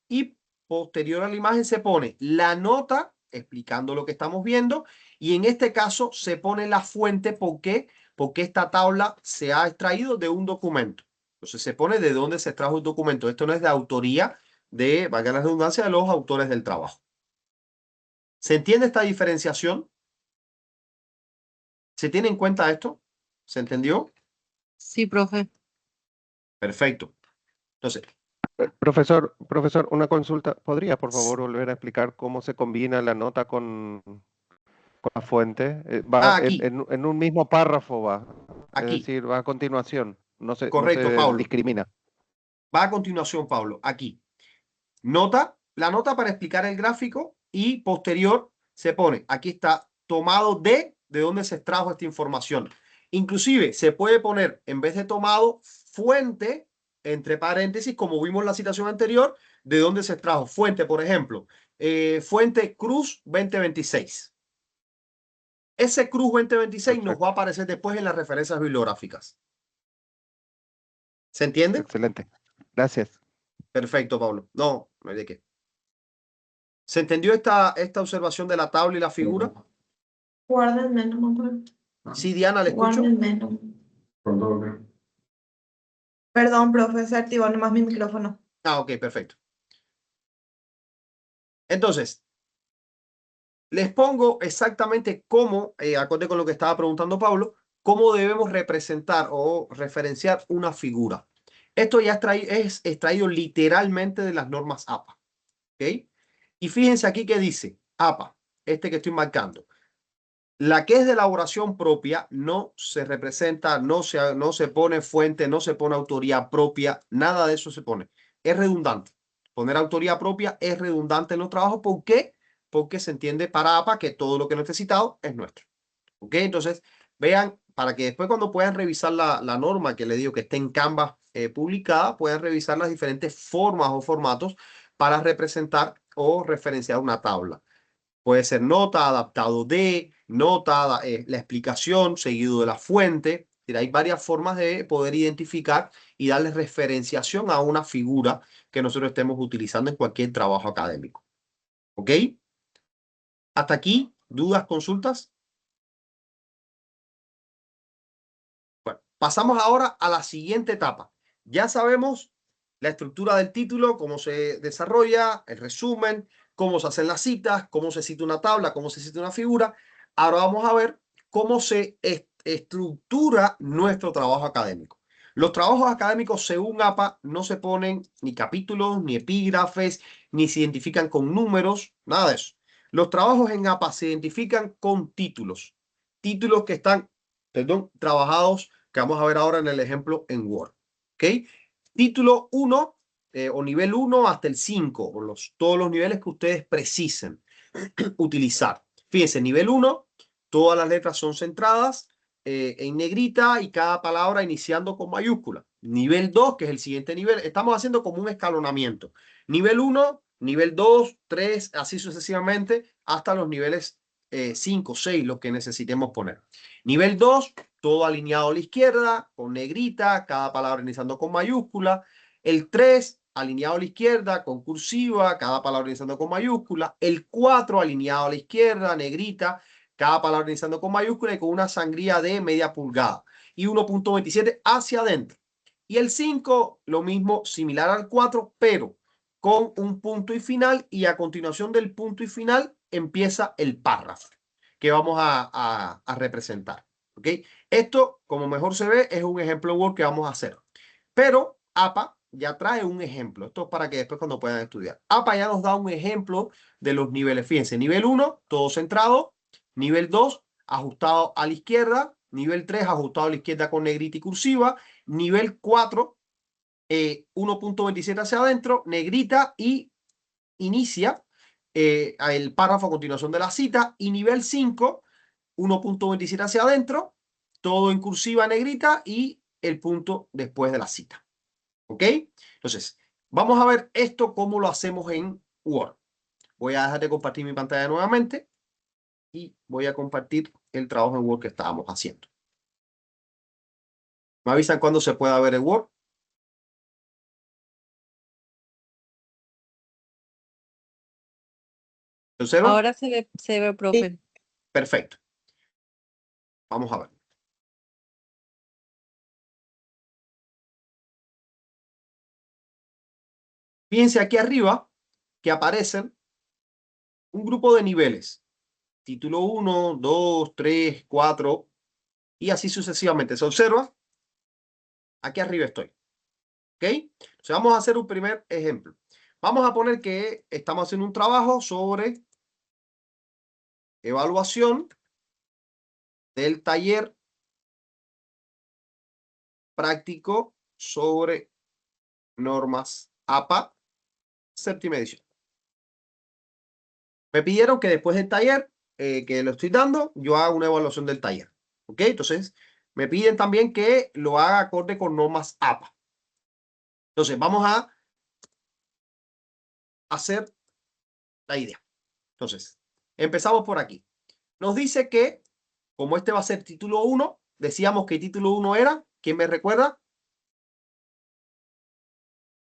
y posterior a la imagen se pone la nota explicando lo que estamos viendo, y en este caso se pone la fuente. ¿Por qué? Porque esta tabla se ha extraído de un documento. Entonces se pone de dónde se extrajo el documento. Esto no es de autoría de, valga la redundancia, de los autores del trabajo. ¿Se entiende esta diferenciación? ¿Se tiene en cuenta esto? ¿Se entendió? Sí, profe. Perfecto. Entonces, Profesor, una consulta. ¿Podría, por favor, volver a explicar cómo se combina la nota con la fuente? Va aquí, en un mismo párrafo va. Es aquí. decir, va a continuación. No Correcto, se Pablo. discrimina. Va a continuación, Pablo, aquí. Nota, la nota para explicar el gráfico, y posterior se pone, aquí está, tomado de dónde se extrajo esta información. Inclusive se puede poner, en vez de tomado, fuente, entre paréntesis, como vimos en la citación anterior, de dónde se extrajo. Fuente, por ejemplo, fuente Cruz 2026. Ese Cruz 2026 nos Perfecto. va a aparecer después en las referencias bibliográficas. ¿Se entiende? Excelente. Gracias. Perfecto, Pablo. No, no hay de qué. ¿Se entendió esta observación de la tabla y la figura? Guárdenme, no me acuerdo. Sí, Diana, ¿le escucho? Guárdenme, no. Perdón, profe, se activó nomás mi micrófono. Ah, ok, perfecto. Entonces, les pongo exactamente cómo, acorde con lo que estaba preguntando Pablo, cómo debemos representar o referenciar una figura. Esto ya es extraído literalmente de las normas APA. ¿Ok? Y fíjense aquí que dice APA, este que estoy marcando. La que es de elaboración propia no se representa, no se pone fuente, no se pone autoría propia, nada de eso se pone. Es redundante. Poner autoría propia es redundante en los trabajos. ¿Por qué? Porque se entiende para APA que todo lo que no esté citado es nuestro. ¿Ok? Entonces, vean, para que después cuando puedan revisar la norma que les digo que esté en Canvas publicada, puedan revisar las diferentes formas o formatos para representar o referenciar una tabla. Puede ser nota, adaptado de, nota, la explicación, seguido de la fuente. Hay varias formas de poder identificar y darle referenciación a una figura que nosotros estemos utilizando en cualquier trabajo académico. ¿Ok? Hasta aquí, ¿dudas, consultas? Bueno, pasamos ahora a la siguiente etapa. Ya sabemos la estructura del título, cómo se desarrolla, el resumen, cómo se hacen las citas, cómo se cita una tabla, cómo se cita una figura. Ahora vamos a ver cómo se estructura nuestro trabajo académico. Los trabajos académicos, según APA, no se ponen ni capítulos, ni epígrafes, ni se identifican con números, nada de eso. Los trabajos en APA se identifican con títulos. Títulos que están, perdón, trabajados, que vamos a ver ahora en el ejemplo en Word. ¿Ok? Título 1 o nivel 1 hasta el 5, o todos los niveles que ustedes precisen utilizar. Fíjense, nivel 1, todas las letras son centradas en negrita y cada palabra iniciando con mayúscula. Nivel 2, que es el siguiente nivel, estamos haciendo como un escalonamiento. Nivel 1, nivel 2, 3, así sucesivamente, hasta los niveles 5, 6, los que necesitemos poner. Nivel 2, todo alineado a la izquierda, con negrita, cada palabra iniciando con mayúscula. El 3 alineado a la izquierda con cursiva, cada palabra iniciando con mayúscula. El 4 alineado a la izquierda, negrita, cada palabra iniciando con mayúscula y con una sangría de media pulgada. Y 1.27 hacia adentro. Y el 5, lo mismo, similar al 4, pero con un punto y final. Y a continuación del punto y final empieza el párrafo que vamos a representar. ¿Ok? Esto, como mejor se ve, es un ejemplo Word que vamos a hacer. Pero APA ya trae un ejemplo. Esto es para que después cuando puedan estudiar. APA ya nos da un ejemplo de los niveles. Fíjense, nivel 1, todo centrado. Nivel 2, ajustado a la izquierda. Nivel 3, ajustado a la izquierda con negrita y cursiva. Nivel 4, 1.27 hacia adentro, negrita y inicia el párrafo a continuación de la cita. Y nivel 5, 1.27 hacia adentro, todo en cursiva negrita y el punto después de la cita. ¿Ok? Entonces, vamos a ver esto cómo lo hacemos en Word. Voy a dejar de compartir mi pantalla nuevamente y voy a compartir el trabajo en Word que estábamos haciendo. ¿Me avisan cuándo se pueda ver el Word? ¿Se observa? Ahora se ve, profe. Perfecto. Vamos a ver. Fíjense aquí arriba que aparecen un grupo de niveles. Título 1, 2, 3, 4 y así sucesivamente. ¿Se observa? Aquí arriba estoy. ¿Ok? Entonces vamos a hacer un primer ejemplo. Vamos a poner que estamos haciendo un trabajo sobre evaluación del taller práctico sobre normas APA, séptima edición. Me pidieron que después del taller que lo estoy dando, yo haga una evaluación del taller. ¿Ok? Entonces, me piden también que lo haga acorde con normas APA. Entonces, vamos a hacer la idea. Entonces, empezamos por aquí. Nos dice que, como este va a ser título 1, decíamos que título 1 era, ¿quién me recuerda?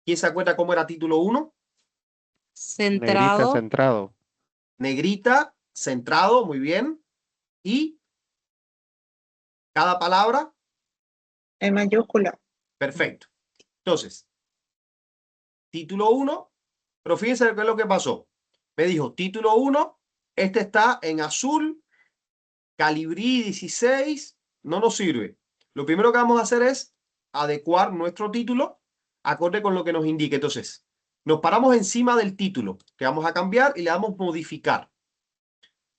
¿Quién se acuerda cómo era título 1? Negrita, Centrado. centrado. Negrita, centrado, muy bien. Y cada palabra, En mayúscula. perfecto. Entonces, título 1, pero fíjense qué es lo que pasó. Me dijo, título 1, este está en azul, calibrí 16, no nos sirve. Lo primero que vamos a hacer es adecuar nuestro título acorde con lo que nos indique. Entonces, nos paramos encima del título, que vamos a cambiar y le damos modificar.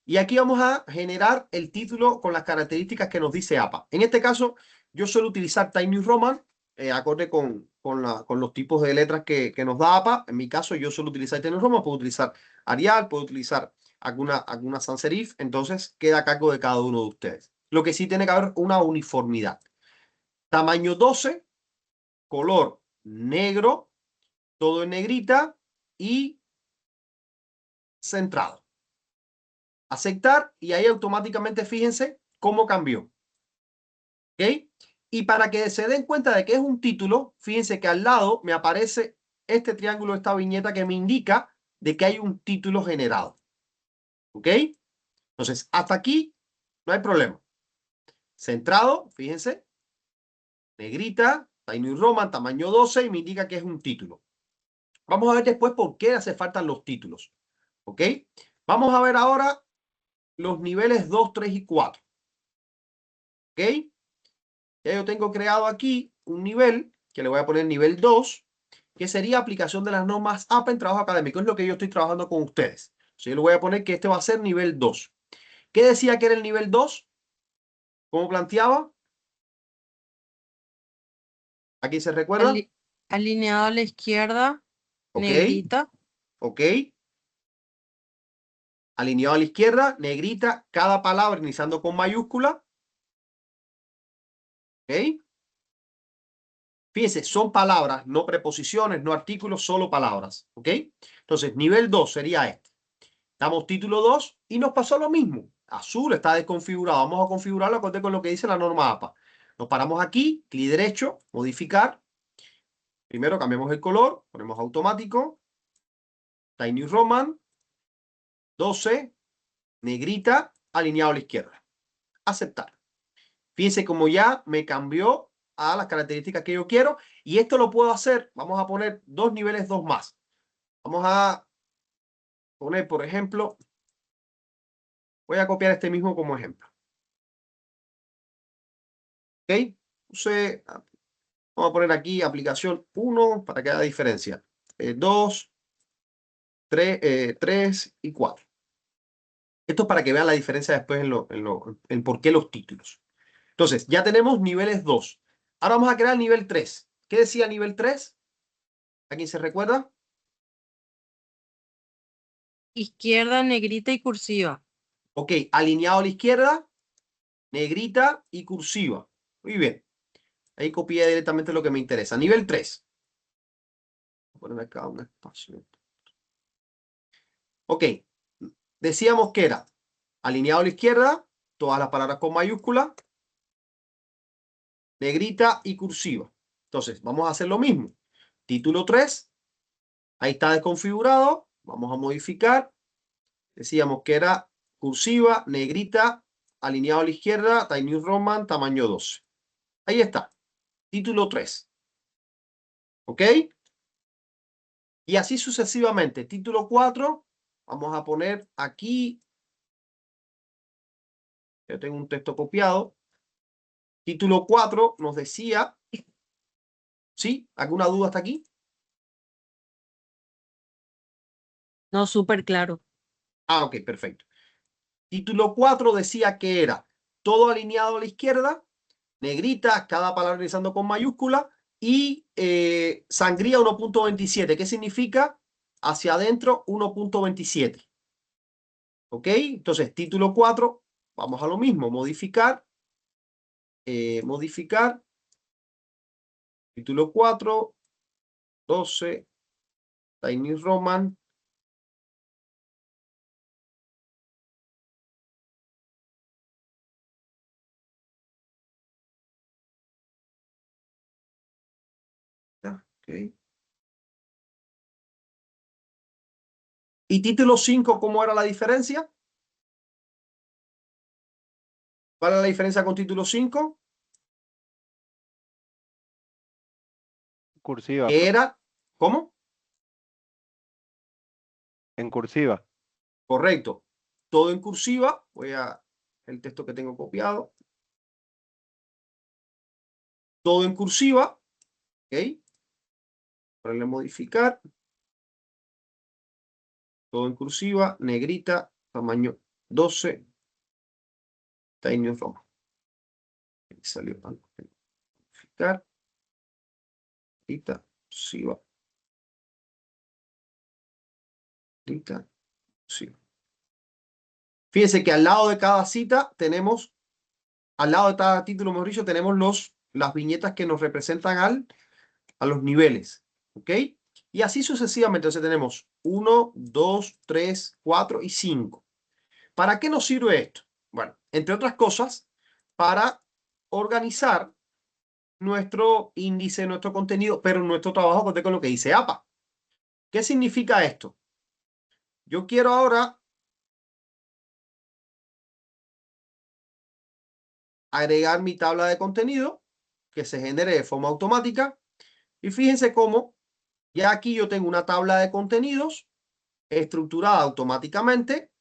Y aquí vamos a generar el título con las características que nos dice APA. En este caso, yo suelo utilizar Times New Roman, acorde con los tipos de letras que nos da APA. En mi caso, yo suelo utilizar Times New Roman, puedo utilizar Arial, puedo utilizar alguna sans serif, entonces queda a cargo de cada uno de ustedes. Lo que sí tiene que haber una uniformidad. Tamaño 12, color negro, todo en negrita y centrado. Aceptar y ahí automáticamente fíjense cómo cambió. ¿Ok? Y para que se den cuenta de que es un título, fíjense que al lado me aparece este triángulo, esta viñeta que me indica de que hay un título generado. ¿Ok? Entonces, hasta aquí no hay problema. Centrado, fíjense, negrita, Times New Roman, tamaño 12 y me indica que es un título. Vamos a ver después por qué hace falta los títulos. ¿Ok? Vamos a ver ahora los niveles 2, 3 y 4. ¿Ok? Ya yo tengo creado aquí un nivel, que le voy a poner nivel 2, que sería aplicación de las normas APA en trabajo académico. Es lo que yo estoy trabajando con ustedes. Yo le voy a poner que este va a ser nivel 2. ¿Qué decía que era el nivel 2? ¿Cómo planteaba? ¿Aquí se recuerda? Alineado a la izquierda, Ok, negrita. ok. Alineado a la izquierda, negrita, cada palabra iniciando con mayúscula. ¿Ok? Fíjense, son palabras, no preposiciones, no artículos, solo palabras. ¿Ok? Entonces, nivel 2 sería este. Damos título 2 y nos pasó lo mismo. Azul está desconfigurado. Vamos a configurarlo acorde con lo que dice la norma APA. Nos paramos aquí, clic derecho, modificar. Primero cambiamos el color, ponemos automático, Tiny Roman, 12, negrita, alineado a la izquierda. Aceptar. Fíjense como ya me cambió a las características que yo quiero. Y esto lo puedo hacer. Vamos a poner 2 niveles 2 más. Vamos a poner, por ejemplo, voy a copiar este mismo como ejemplo. ¿Ok? Vamos a poner aquí aplicación 1 para que haga diferencia. 2, 3 y 4. Esto es para que vean la diferencia después en por qué los títulos. Entonces, ya tenemos niveles 2. Ahora vamos a crear el nivel 3. ¿Qué decía nivel 3? ¿A quién se recuerda? Izquierda, negrita y cursiva. Ok, alineado a la izquierda, negrita y cursiva. Muy bien. Ahí copié directamente lo que me interesa. Nivel 3. Voy a poner acá un espacio. Ok. Decíamos que era alineado a la izquierda, todas las palabras con mayúscula, negrita y cursiva. Entonces, vamos a hacer lo mismo. Título 3. Ahí está desconfigurado. Vamos a modificar. Decíamos que era cursiva, negrita, alineado a la izquierda, Tiny Roman, tamaño 12. Ahí está. Título 3. ¿Ok? Y así sucesivamente. Título 4. Vamos a poner aquí. Yo tengo un texto copiado. Título 4 nos decía. ¿Sí? ¿Alguna duda hasta aquí? No, súper claro. Ah, ok, perfecto. Título 4 decía que era todo alineado a la izquierda, negrita, cada palabra realizando con mayúscula, y sangría 1.27. ¿Qué significa? Hacia adentro 1.27. ¿Ok? Entonces, título 4, vamos a lo mismo, modificar, modificar, título 4, 12, Tiny Roman, ok. Y título 5, ¿cómo era la diferencia? ¿Cuál es la diferencia con título 5? Cursiva, Que era, ¿cómo? en cursiva. Correcto. Todo en cursiva. Voy a el texto que tengo copiado. Todo en cursiva. ¿Ok? Ponerle modificar. Todo en cursiva. Negrita. Tamaño 12. Tiny Roman. Ahí salió. Modificar. Negrita. Cursiva. Negrita. Cursiva. Fíjense que al lado de cada cita tenemos, al lado de cada título, mejor dicho, tenemos las viñetas que nos representan a los niveles. ¿Ok? Y así sucesivamente. Entonces tenemos 1, 2, 3, 4 y 5. ¿Para qué nos sirve esto? Bueno, entre otras cosas, para organizar nuestro índice, nuestro contenido, pero nuestro trabajo con lo que dice APA. ¿Qué significa esto? Yo quiero ahora agregar mi tabla de contenido que se genere de forma automática. Y fíjense cómo ya aquí yo tengo una tabla de contenidos estructurada automáticamente.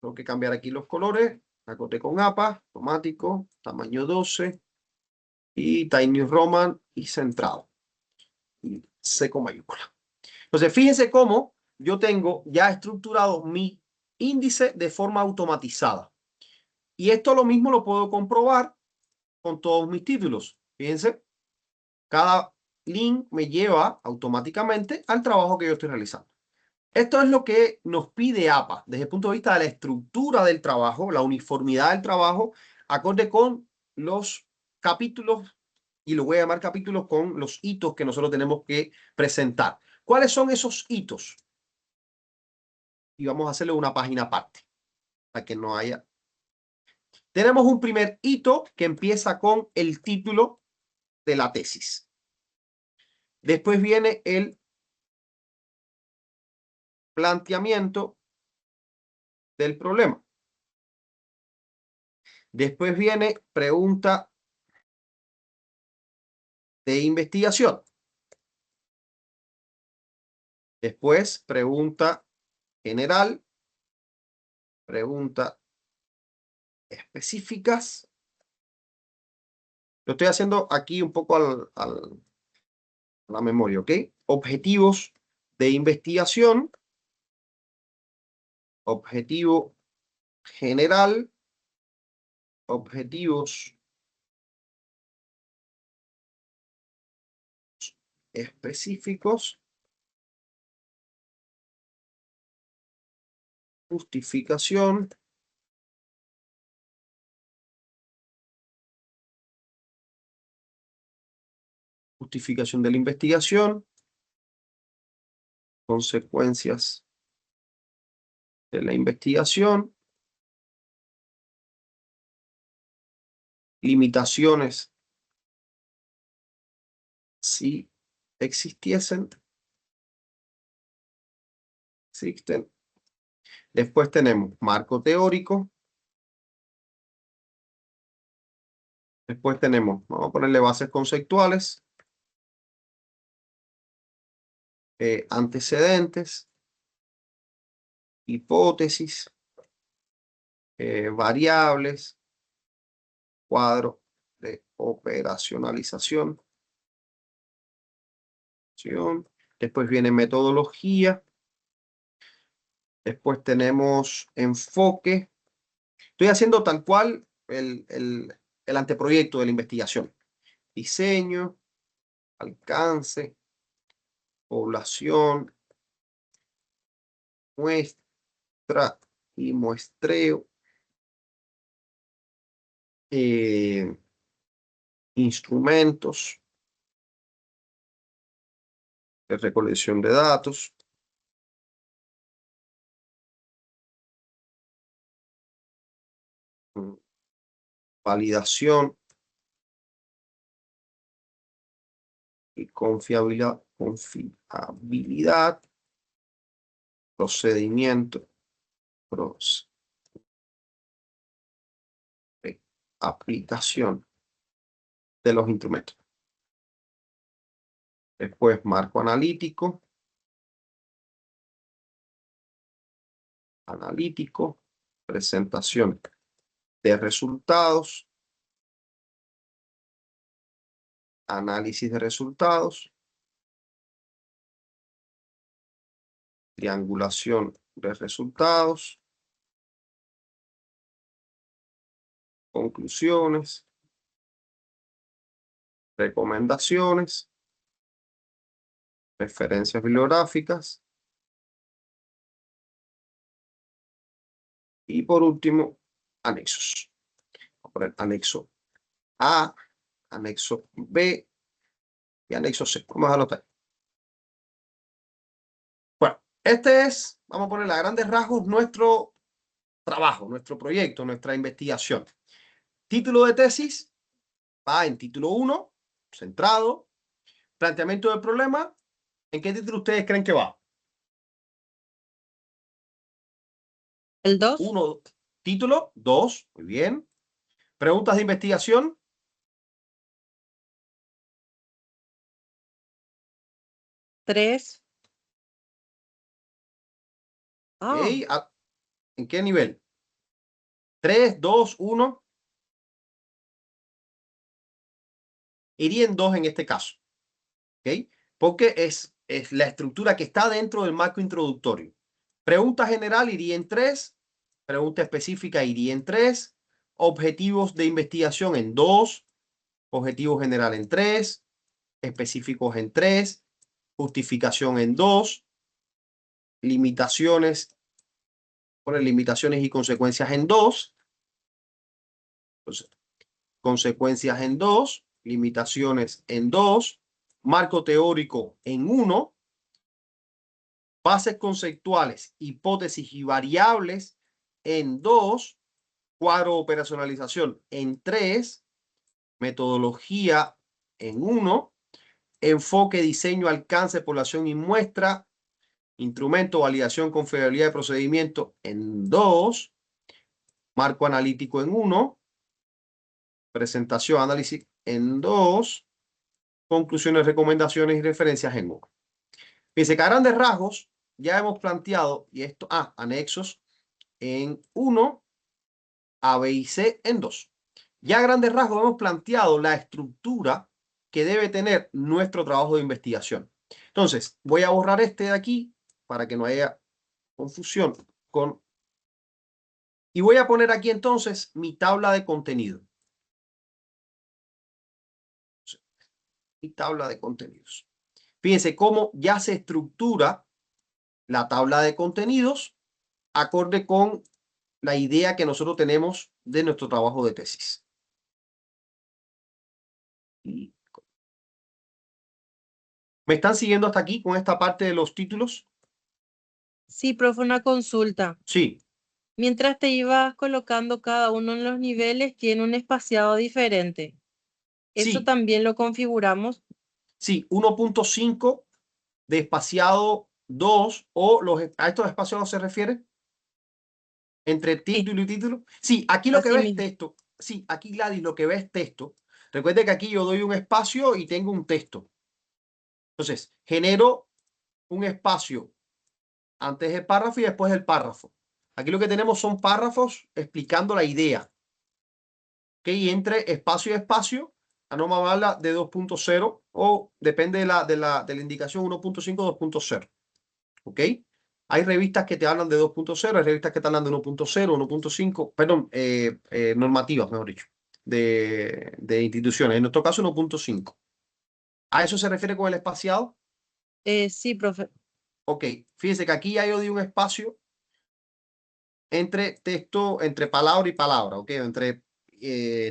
Tengo que cambiar aquí los colores. Acote con APA, automático, tamaño 12 y Tiny Roman y centrado. Y C con mayúscula. Entonces, fíjense cómo yo tengo ya estructurado mi índice de forma automatizada. Y esto lo mismo lo puedo comprobar con todos mis títulos. Fíjense, cada link me lleva automáticamente al trabajo que yo estoy realizando. Esto es lo que nos pide APA desde el punto de vista de la estructura del trabajo, la uniformidad del trabajo, acorde con los capítulos, y lo voy a llamar capítulos con los hitos que nosotros tenemos que presentar. ¿Cuáles son esos hitos? Y vamos a hacerle una página aparte, para que no haya. Tenemos un primer hito que empieza con el título de la tesis. Después viene el planteamiento del problema. Después viene pregunta de investigación. Después pregunta general, pregunta específicas. Lo estoy haciendo aquí un poco a la memoria, ¿ok? Objetivos de investigación, objetivo general, objetivos específicos, justificación, justificación de la investigación, consecuencias de la investigación, limitaciones si existiesen, existen. Después tenemos marco teórico. Después tenemos, vamos a ponerle bases conceptuales, antecedentes, hipótesis, variables, cuadro de operacionalización. Después viene metodología. Después tenemos enfoque. Estoy haciendo tal cual el anteproyecto de la investigación. Diseño, alcance, población, muestra y muestreo, instrumentos de recolección de datos, validación y confiabilidad, procedimiento, aplicación de los instrumentos. Después marco analítico, presentación de resultados, análisis de resultados, triangulación de resultados, conclusiones, recomendaciones, referencias bibliográficas y por último, anexos. Voy a poner anexo A, anexo B y anexo C. Vamos a anotar. Bueno, este es, vamos a poner a grandes rasgos, nuestro trabajo, nuestro proyecto, nuestra investigación. Título de tesis va en título 1, centrado. Planteamiento del problema, ¿en qué título ustedes creen que va? El 2. 1, título, 2, muy bien. Preguntas de investigación. 3. Okay. ¿En qué nivel? 3, 2, 1. Iría en 2 en este caso. ¿Okay? Porque es la estructura que está dentro del marco introductorio. Pregunta general iría en 3. Pregunta específica iría en 3. Objetivos de investigación en 2. Objetivo general en 3. Específicos en 3. Justificación en 2. Limitaciones. Pone limitaciones y consecuencias en 2. Entonces, consecuencias en 2. Limitaciones en 2. Marco teórico en 1. Bases conceptuales, hipótesis y variables en 2. Cuadro de operacionalización en 3. Metodología en 1. enfoque, diseño, alcance, población y muestra, instrumento, validación, confiabilidad de procedimiento en 2, marco analítico en 1, presentación, análisis en 2, conclusiones, recomendaciones y referencias en 1. Fíjense que a grandes rasgos ya hemos planteado, y esto, anexos en 1, A, B y C en 2. Ya a grandes rasgos hemos planteado la estructura que debe tener nuestro trabajo de investigación. Entonces, voy a borrar este de aquí para que no haya confusión con... Y voy a poner aquí entonces mi tabla de contenido. Mi tabla de contenidos. Fíjense cómo ya se estructura la tabla de contenidos acorde con la idea que nosotros tenemos de nuestro trabajo de tesis. ¿Me están siguiendo hasta aquí con esta parte de los títulos? Sí, profe, una consulta. Sí. Mientras te ibas colocando cada uno en los niveles, tiene un espaciado diferente. ¿Eso Sí. también lo configuramos? Sí, 1.5 de espaciado 2 o ¿a estos espaciados se refiere? Entre título y título. Sí, aquí lo que Así ves mismo. texto. Sí, aquí Gladys lo que ves es texto. Recuerde que aquí yo doy un espacio y tengo un texto. Entonces, genero un espacio antes del párrafo y después del párrafo. Aquí lo que tenemos son párrafos explicando la idea. ¿Ok? Y entre espacio y espacio, la norma habla de 2.0 o depende de la indicación 1.5 2.0. ¿Ok? Hay revistas que te hablan de 2.0, hay revistas que te hablan de 1.0, 1.5, perdón, normativas, mejor dicho, de instituciones. En nuestro caso, 1.5. ¿A eso se refiere con el espaciado? Sí, profe. Ok, fíjense que aquí ya yo di un espacio entre texto, entre palabra y palabra, ¿ok? Entre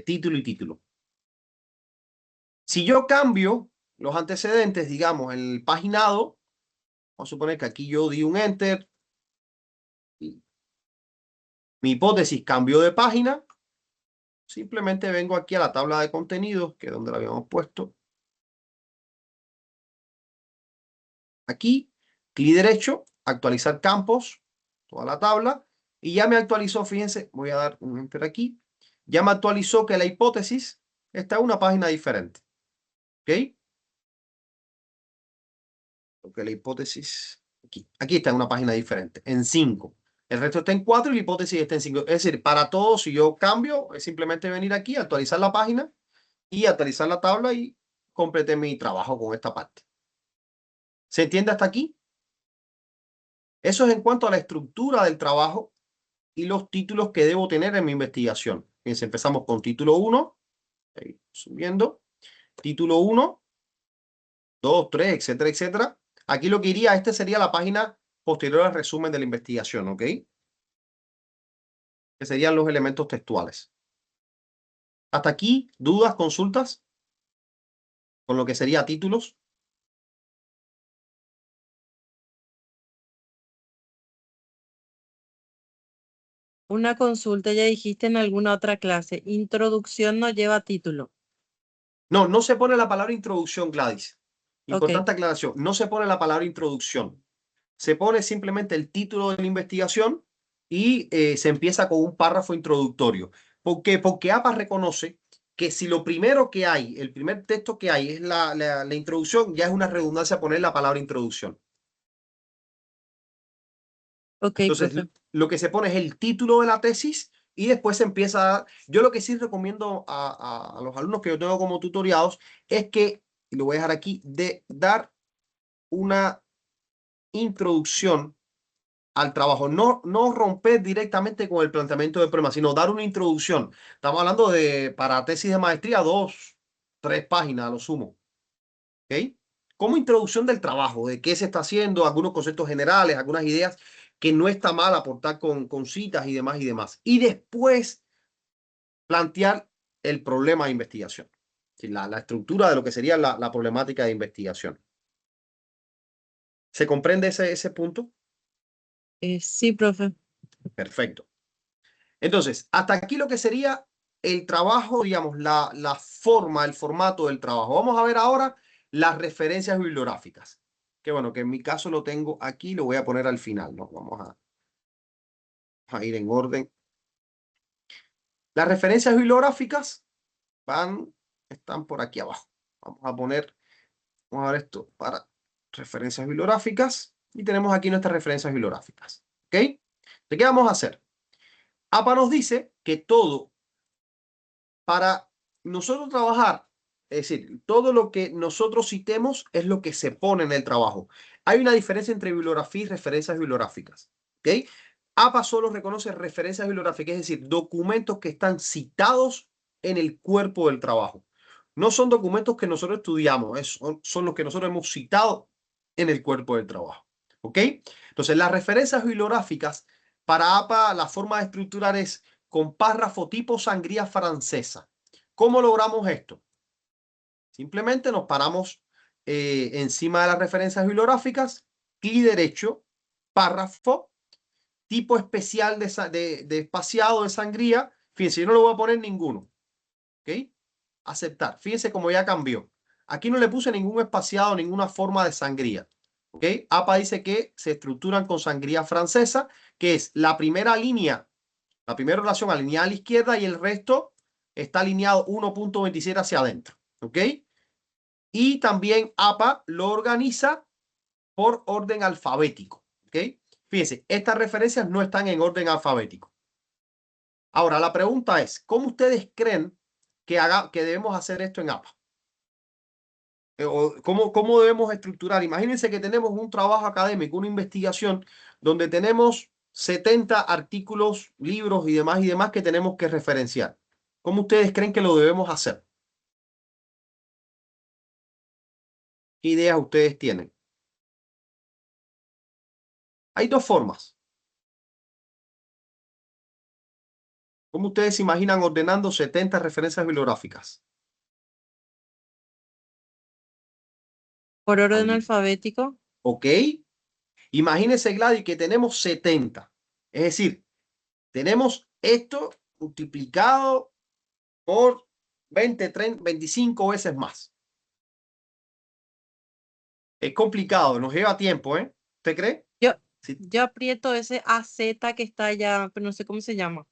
título y título. Si yo cambio los antecedentes, digamos, el paginado, vamos a suponer que aquí yo di un enter, mi hipótesis cambió de página, simplemente vengo aquí a la tabla de contenidos, que es donde la habíamos puesto. Aquí, clic derecho, actualizar campos, toda la tabla, y ya me actualizó, fíjense, voy a dar un enter aquí, ya me actualizó que la hipótesis está en una página diferente. ¿Ok? Porque la hipótesis, aquí está en una página diferente, en 5. El resto está en 4 y la hipótesis está en 5. Es decir, para todos, si yo cambio, es simplemente venir aquí, actualizar la página y actualizar la tabla y completé mi trabajo con esta parte. ¿Se entiende hasta aquí? Eso es en cuanto a la estructura del trabajo y los títulos que debo tener en mi investigación. Fíjense, empezamos con título 1, subiendo, título 1, 2, 3, etcétera, etcétera. Aquí lo que iría, sería la página posterior al resumen de la investigación, ¿ok? Que serían los elementos textuales. Hasta aquí, dudas, consultas con lo que sería títulos. Una consulta, ya dijiste en alguna otra clase, introducción no lleva título. No, no se pone la palabra introducción, Gladys. Ok. Importante aclaración, no se pone la palabra introducción. Se pone simplemente el título de la investigación y se empieza con un párrafo introductorio. ¿Por qué? Porque APA reconoce que si lo primero que hay, el primer texto que hay es la introducción, ya es una redundancia poner la palabra introducción. Ok, Entonces, profe. lo que se pone es el título de la tesis y después se empieza a... Yo lo que sí recomiendo a los alumnos que yo tengo como tutoriados es que, y lo voy a dejar aquí, de dar una introducción al trabajo. No romper directamente con el planteamiento del problema, sino dar una introducción. Estamos hablando de, para tesis de maestría, 2, 3 páginas a lo sumo. ¿Ok? Como introducción del trabajo, de qué se está haciendo, algunos conceptos generales, algunas ideas que no está mal aportar con citas y demás y demás. Y después plantear el problema de investigación. La estructura de lo que sería la problemática de investigación. ¿Se comprende ese punto? Sí, profe. Perfecto. Entonces, hasta aquí lo que sería el trabajo, digamos, la forma, el formato del trabajo. Vamos a ver ahora las referencias bibliográficas. Que bueno, que en mi caso lo tengo aquí, lo voy a poner al final, ¿no? Vamos a ir en orden. Las referencias bibliográficas están por aquí abajo. Vamos a ver esto para referencias bibliográficas y tenemos aquí nuestras referencias bibliográficas. ¿Ok? ¿De qué vamos a hacer? APA nos dice que todo para nosotros trabajar, es decir, todo lo que nosotros citemos es lo que se pone en el trabajo. Hay una diferencia entre bibliografía y referencias bibliográficas. ¿Ok? APA solo reconoce referencias bibliográficas, es decir, documentos que están citados en el cuerpo del trabajo. No son documentos que nosotros estudiamos, son los que nosotros hemos citado en el cuerpo del trabajo. ¿Ok? Entonces, las referencias bibliográficas para APA, la forma de estructurar es con párrafo tipo sangría francesa. ¿Cómo logramos esto? Simplemente nos paramos encima de las referencias bibliográficas, clic derecho, párrafo, tipo especial de espaciado de sangría. Fíjense, yo no le voy a poner ninguno. ¿Ok? Aceptar. Fíjense cómo ya cambió. Aquí no le puse ningún espaciado, ninguna forma de sangría. ¿Ok? APA dice que se estructuran con sangría francesa, que es la primera línea, la primera oración alineada a la izquierda y el resto está alineado 1.27 hacia adentro. ¿Ok? Y también APA lo organiza por orden alfabético. ¿Ok? Fíjense, estas referencias no están en orden alfabético. Ahora, la pregunta es, ¿cómo ustedes creen que debemos hacer esto en APA? ¿Cómo debemos estructurar? Imagínense que tenemos un trabajo académico, una investigación, donde tenemos 70 artículos, libros y demás que tenemos que referenciar. ¿Cómo ustedes creen que lo debemos hacer? ¿Qué ideas ustedes tienen? Hay dos formas. ¿Cómo ustedes se imaginan ordenando 70 referencias bibliográficas? Por orden Alguien. alfabético. ¿Ok? Imagínense, Gladys, que tenemos 70. Es decir, tenemos esto multiplicado por 20, 30, 25 veces más. Es complicado, nos lleva tiempo, ¿eh? ¿Usted cree? Yo, Sí. yo aprieto ese AZ que está allá, pero no sé cómo se llama.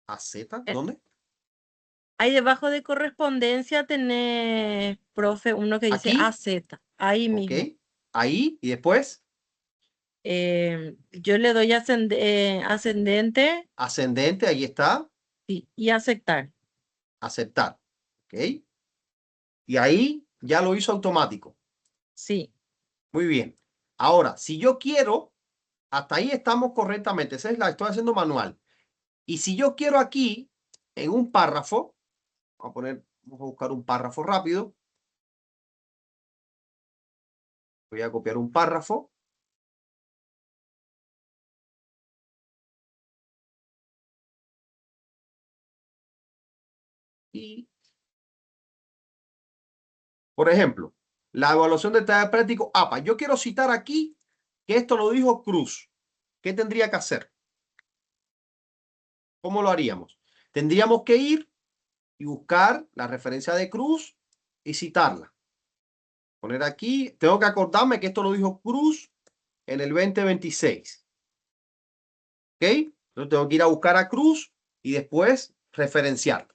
¿AZ? Eh, ¿Dónde? Ahí debajo de correspondencia tenés, profe, uno que dice Aquí. AZ. Ahí Ok. mismo. Ahí. Y después, Yo le doy ascendente ascendente, ahí está. y aceptar. Aceptar. Ok. Y ahí ya lo hizo automático. Sí. Muy bien. Ahora, si yo quiero, hasta ahí estamos correctamente. Esa es la estoy haciendo manual. Y si yo quiero aquí, en un párrafo, vamos a buscar un párrafo rápido. Voy a copiar un párrafo. Y, por ejemplo, la evaluación de taller práctico APA. Yo quiero citar aquí que esto lo dijo Cruz. ¿Qué tendría que hacer? ¿Cómo lo haríamos? Tendríamos que ir y buscar la referencia de Cruz y citarla. Poner aquí, tengo que acordarme que esto lo dijo Cruz en el 2026. ¿Ok? Entonces tengo que ir a buscar a Cruz y después referenciarlo.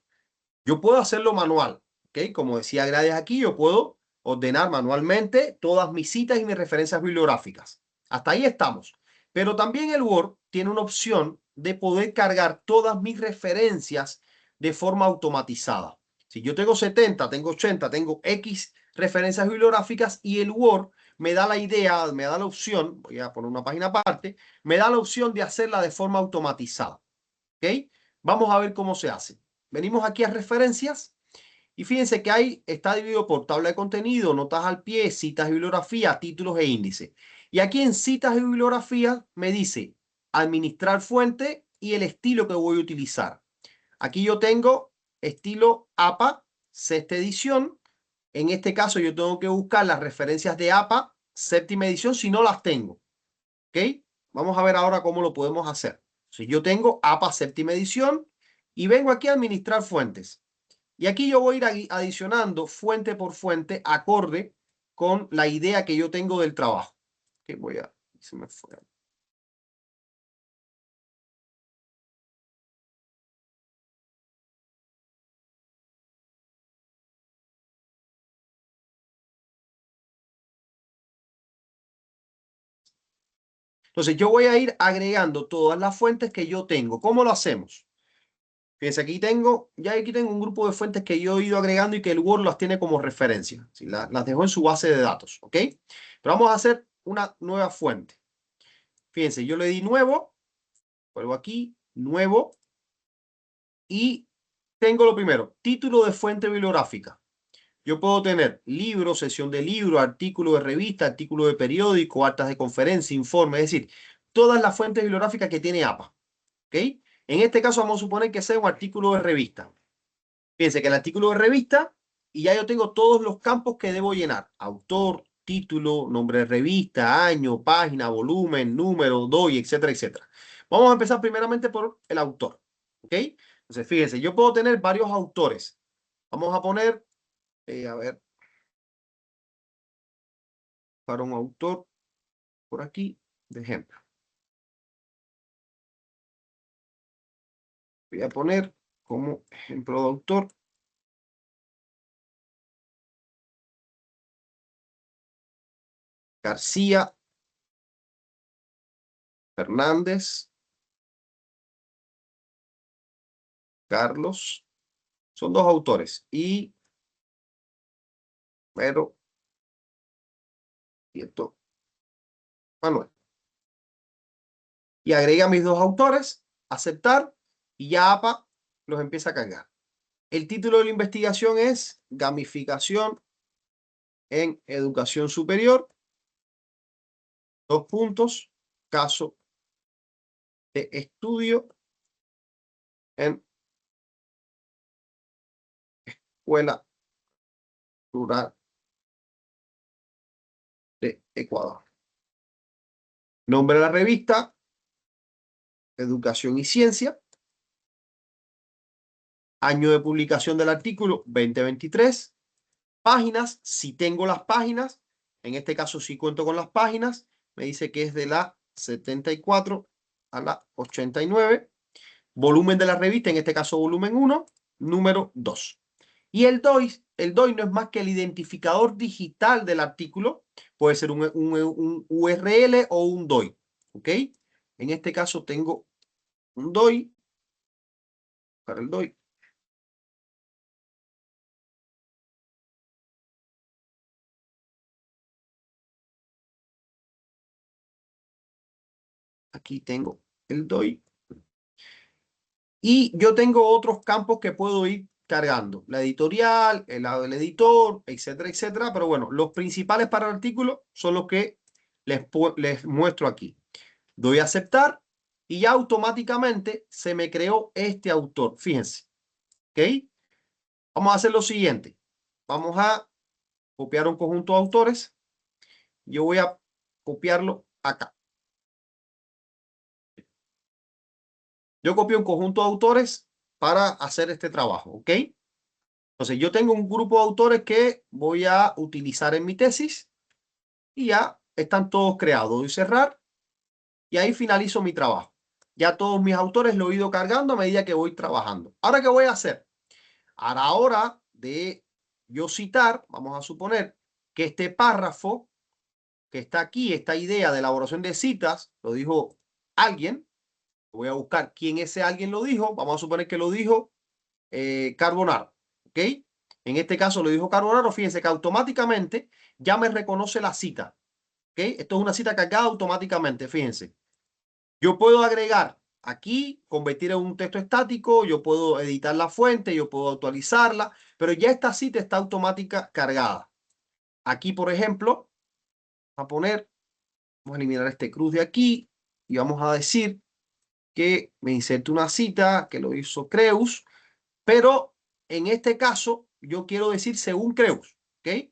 Yo puedo hacerlo manual. ¿Ok? Como decía Gladys aquí, yo puedo ordenar manualmente todas mis citas y mis referencias bibliográficas. Hasta ahí estamos. Pero también el Word tiene una opción de poder cargar todas mis referencias de forma automatizada. Si yo tengo 70, tengo 80, tengo X referencias bibliográficas y el Word me da la idea, me da la opción, voy a poner una página aparte, me da la opción de hacerla de forma automatizada. ¿Ok? Vamos a ver cómo se hace. Venimos aquí a referencias y fíjense que ahí está dividido por tabla de contenido, notas al pie, citas, bibliografía, títulos e índices. Y aquí en citas y bibliografía me dice administrar fuente y el estilo que voy a utilizar. Aquí yo tengo estilo APA, sexta edición. En este caso yo tengo que buscar las referencias de APA, séptima edición, si no las tengo. ¿Ok? Vamos a ver ahora cómo lo podemos hacer. Si yo tengo APA, séptima edición, y vengo aquí a administrar fuentes. Y aquí yo voy a ir adicionando fuente por fuente, acorde con la idea que yo tengo del trabajo. Que voy a... Se me fue. Entonces yo voy a ir agregando todas las fuentes que yo tengo. ¿Cómo lo hacemos? Fíjense, aquí tengo un grupo de fuentes que yo he ido agregando y que el Word las tiene como referencia. ¿Sí? Las dejó en su base de datos, ¿ok? Pero vamos a hacer una nueva fuente. Fíjense, yo le di nuevo, vuelvo aquí, nuevo, y tengo lo primero, título de fuente bibliográfica. Yo puedo tener libro, sesión de libro, artículo de revista, artículo de periódico, actas de conferencia, informe, es decir, todas las fuentes bibliográficas que tiene APA. ¿Ok? En este caso vamos a suponer que sea un artículo de revista. Fíjense que el artículo de revista, y ya yo tengo todos los campos que debo llenar. Autor, título, nombre de revista, año, página, volumen, número, DOI, etcétera, etcétera. Vamos a empezar primeramente por el autor. ¿Ok? Entonces, fíjense, yo puedo tener varios autores. Vamos a poner, a ver, para un autor, por aquí, de ejemplo. Voy a poner como ejemplo de autor García Fernández, Carlos, son dos autores, y pero y esto, Manuel. Y agrega mis dos autores, aceptar, y ya APA los empieza a cargar. El título de la investigación es Gamificación en Educación Superior, dos puntos, caso de estudio en Escuela Rural de Ecuador. Nombre de la revista, Educación y Ciencia. Año de publicación del artículo, 2023. Páginas, si tengo las páginas, en este caso sí cuento con las páginas, me dice que es de la 74 a la 89. Volumen de la revista, en este caso volumen 1, número 2. Y el DOI no es más que el identificador digital del artículo, puede ser un URL o un DOI, ¿ok? En este caso tengo un DOI, para el DOI. Aquí tengo el DOI. Y yo tengo otros campos que puedo ir cargando. La editorial, el lado del editor, etcétera, etcétera. Pero bueno, los principales para el artículo son los que les muestro aquí. Doy a aceptar y ya automáticamente se me creó este autor. Fíjense. ¿Ok? Vamos a hacer lo siguiente. Vamos a copiar un conjunto de autores. Yo voy a copiarlo acá. Yo copio un conjunto de autores para hacer este trabajo. ¿Ok? Entonces, yo tengo un grupo de autores que voy a utilizar en mi tesis y ya están todos creados. Doy cerrar y ahí finalizo mi trabajo. Ya todos mis autores lo he ido cargando a medida que voy trabajando. Ahora, ¿qué voy a hacer? A la hora de yo citar, vamos a suponer que este párrafo que está aquí, esta idea de elaboración de citas, lo dijo alguien. Voy a buscar quién ese alguien lo dijo. Vamos a suponer que lo dijo Carbonaro. ¿Ok? En este caso lo dijo Carbonaro. Fíjense que automáticamente ya me reconoce la cita. ¿Ok? Esto es una cita cargada automáticamente. Fíjense. Yo puedo agregar aquí, convertir en un texto estático, yo puedo editar la fuente, yo puedo actualizarla, pero ya esta cita está automática cargada. Aquí, por ejemplo, vamos a eliminar este cruz de aquí y vamos a decir que me inserte una cita que lo hizo Creus, pero en este caso yo quiero decir según Creus, ¿ok?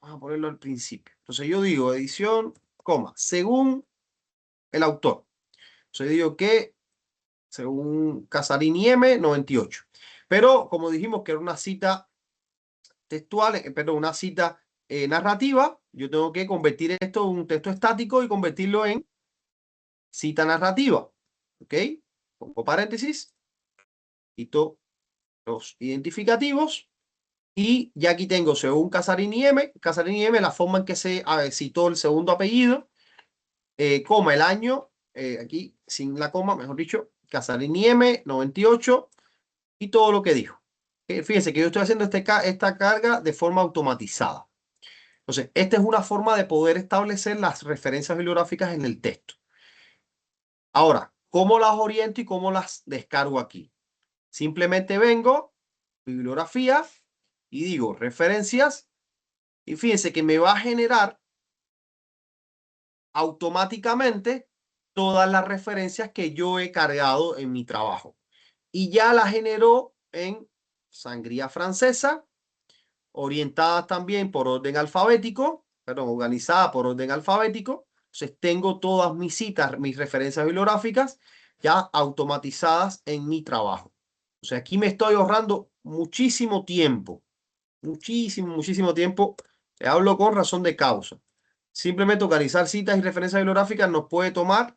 Vamos a ponerlo al principio. Entonces yo digo edición, coma, según el autor. Entonces digo que según Casarini M, 98. Pero como dijimos que era una cita textual, perdón, una cita narrativa, yo tengo que convertir esto en un texto estático y convertirlo en cita narrativa. ¿Ok? Pongo paréntesis, quito los identificativos y ya aquí tengo según Casarini M, la forma en que se citó el segundo apellido, coma el año, aquí sin la coma, mejor dicho, Casarini M, 98 y todo lo que dijo. Fíjense que yo estoy haciendo esta carga de forma automatizada. Entonces, esta es una forma de poder establecer las referencias bibliográficas en el texto. Ahora, ¿cómo las oriento y cómo las descargo aquí? Simplemente vengo, bibliografía, y digo referencias, y fíjense que me va a generar automáticamente todas las referencias que yo he cargado en mi trabajo. Y ya las generó en sangría francesa, orientadas también por orden alfabético, perdón, organizada por orden alfabético. Entonces tengo todas mis citas, mis referencias bibliográficas ya automatizadas en mi trabajo. O sea, aquí me estoy ahorrando muchísimo tiempo, muchísimo tiempo. Hablo con razón de causa. Simplemente organizar citas y referencias bibliográficas nos puede tomar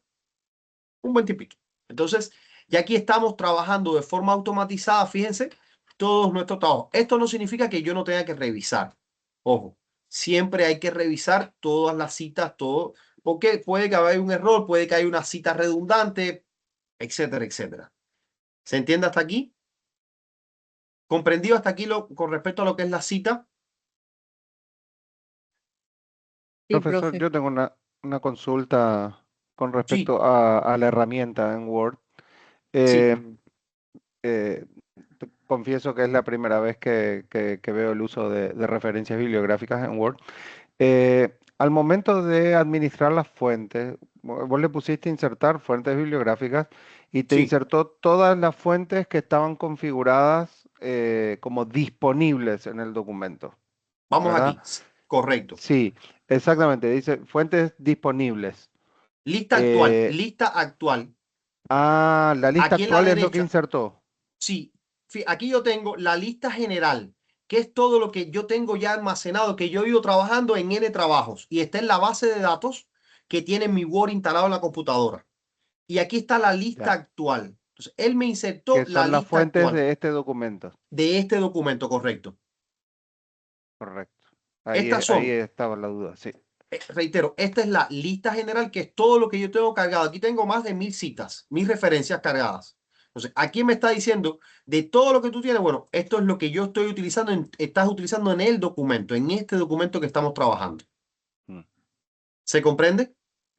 un buen tipito. Entonces, ya aquí estamos trabajando de forma automatizada, fíjense, todos nuestros trabajos. Esto no significa que yo no tenga que revisar. Ojo, siempre hay que revisar todas las citas, todo, porque puede que haya un error, puede que haya una cita redundante, etcétera, etcétera. ¿Se entiende hasta aquí? ¿Comprendido hasta aquí con respecto a lo que es la cita? Sí, Profesor, profe. yo tengo una consulta con Sí, respecto a la herramienta en Word. sí. Eh, confieso que es la primera vez que veo el uso de referencias bibliográficas en Word. Al momento de administrar las fuentes, vos le pusiste insertar fuentes bibliográficas y te Sí, insertó todas las fuentes que estaban configuradas como disponibles en el documento, vamos ¿verdad? aquí. Correcto. Sí, exactamente. Dice fuentes disponibles. Lista actual, Eh, lista actual. la lista Aquí en la actual es lo que derecha, insertó. sí, aquí yo tengo la lista general, que es todo lo que yo tengo ya almacenado, que yo he ido trabajando en N trabajos y está en la base de datos que tiene mi Word instalado en la computadora. Y aquí está la lista Ya, actual. Entonces, él me insertó que la son las lista fuentes actual de este documento. de este documento, correcto. Correcto. Ahí, Estas ahí son, estaba la duda, sí. reitero, esta es la lista general, que es todo lo que yo tengo cargado. Aquí tengo más de 1000 citas, 1000 referencias cargadas. Entonces, aquí me está diciendo de todo lo que tú tienes, bueno, esto es lo que yo estoy utilizando, estás utilizando en el documento, en este documento que estamos trabajando. Mm, ¿Se comprende?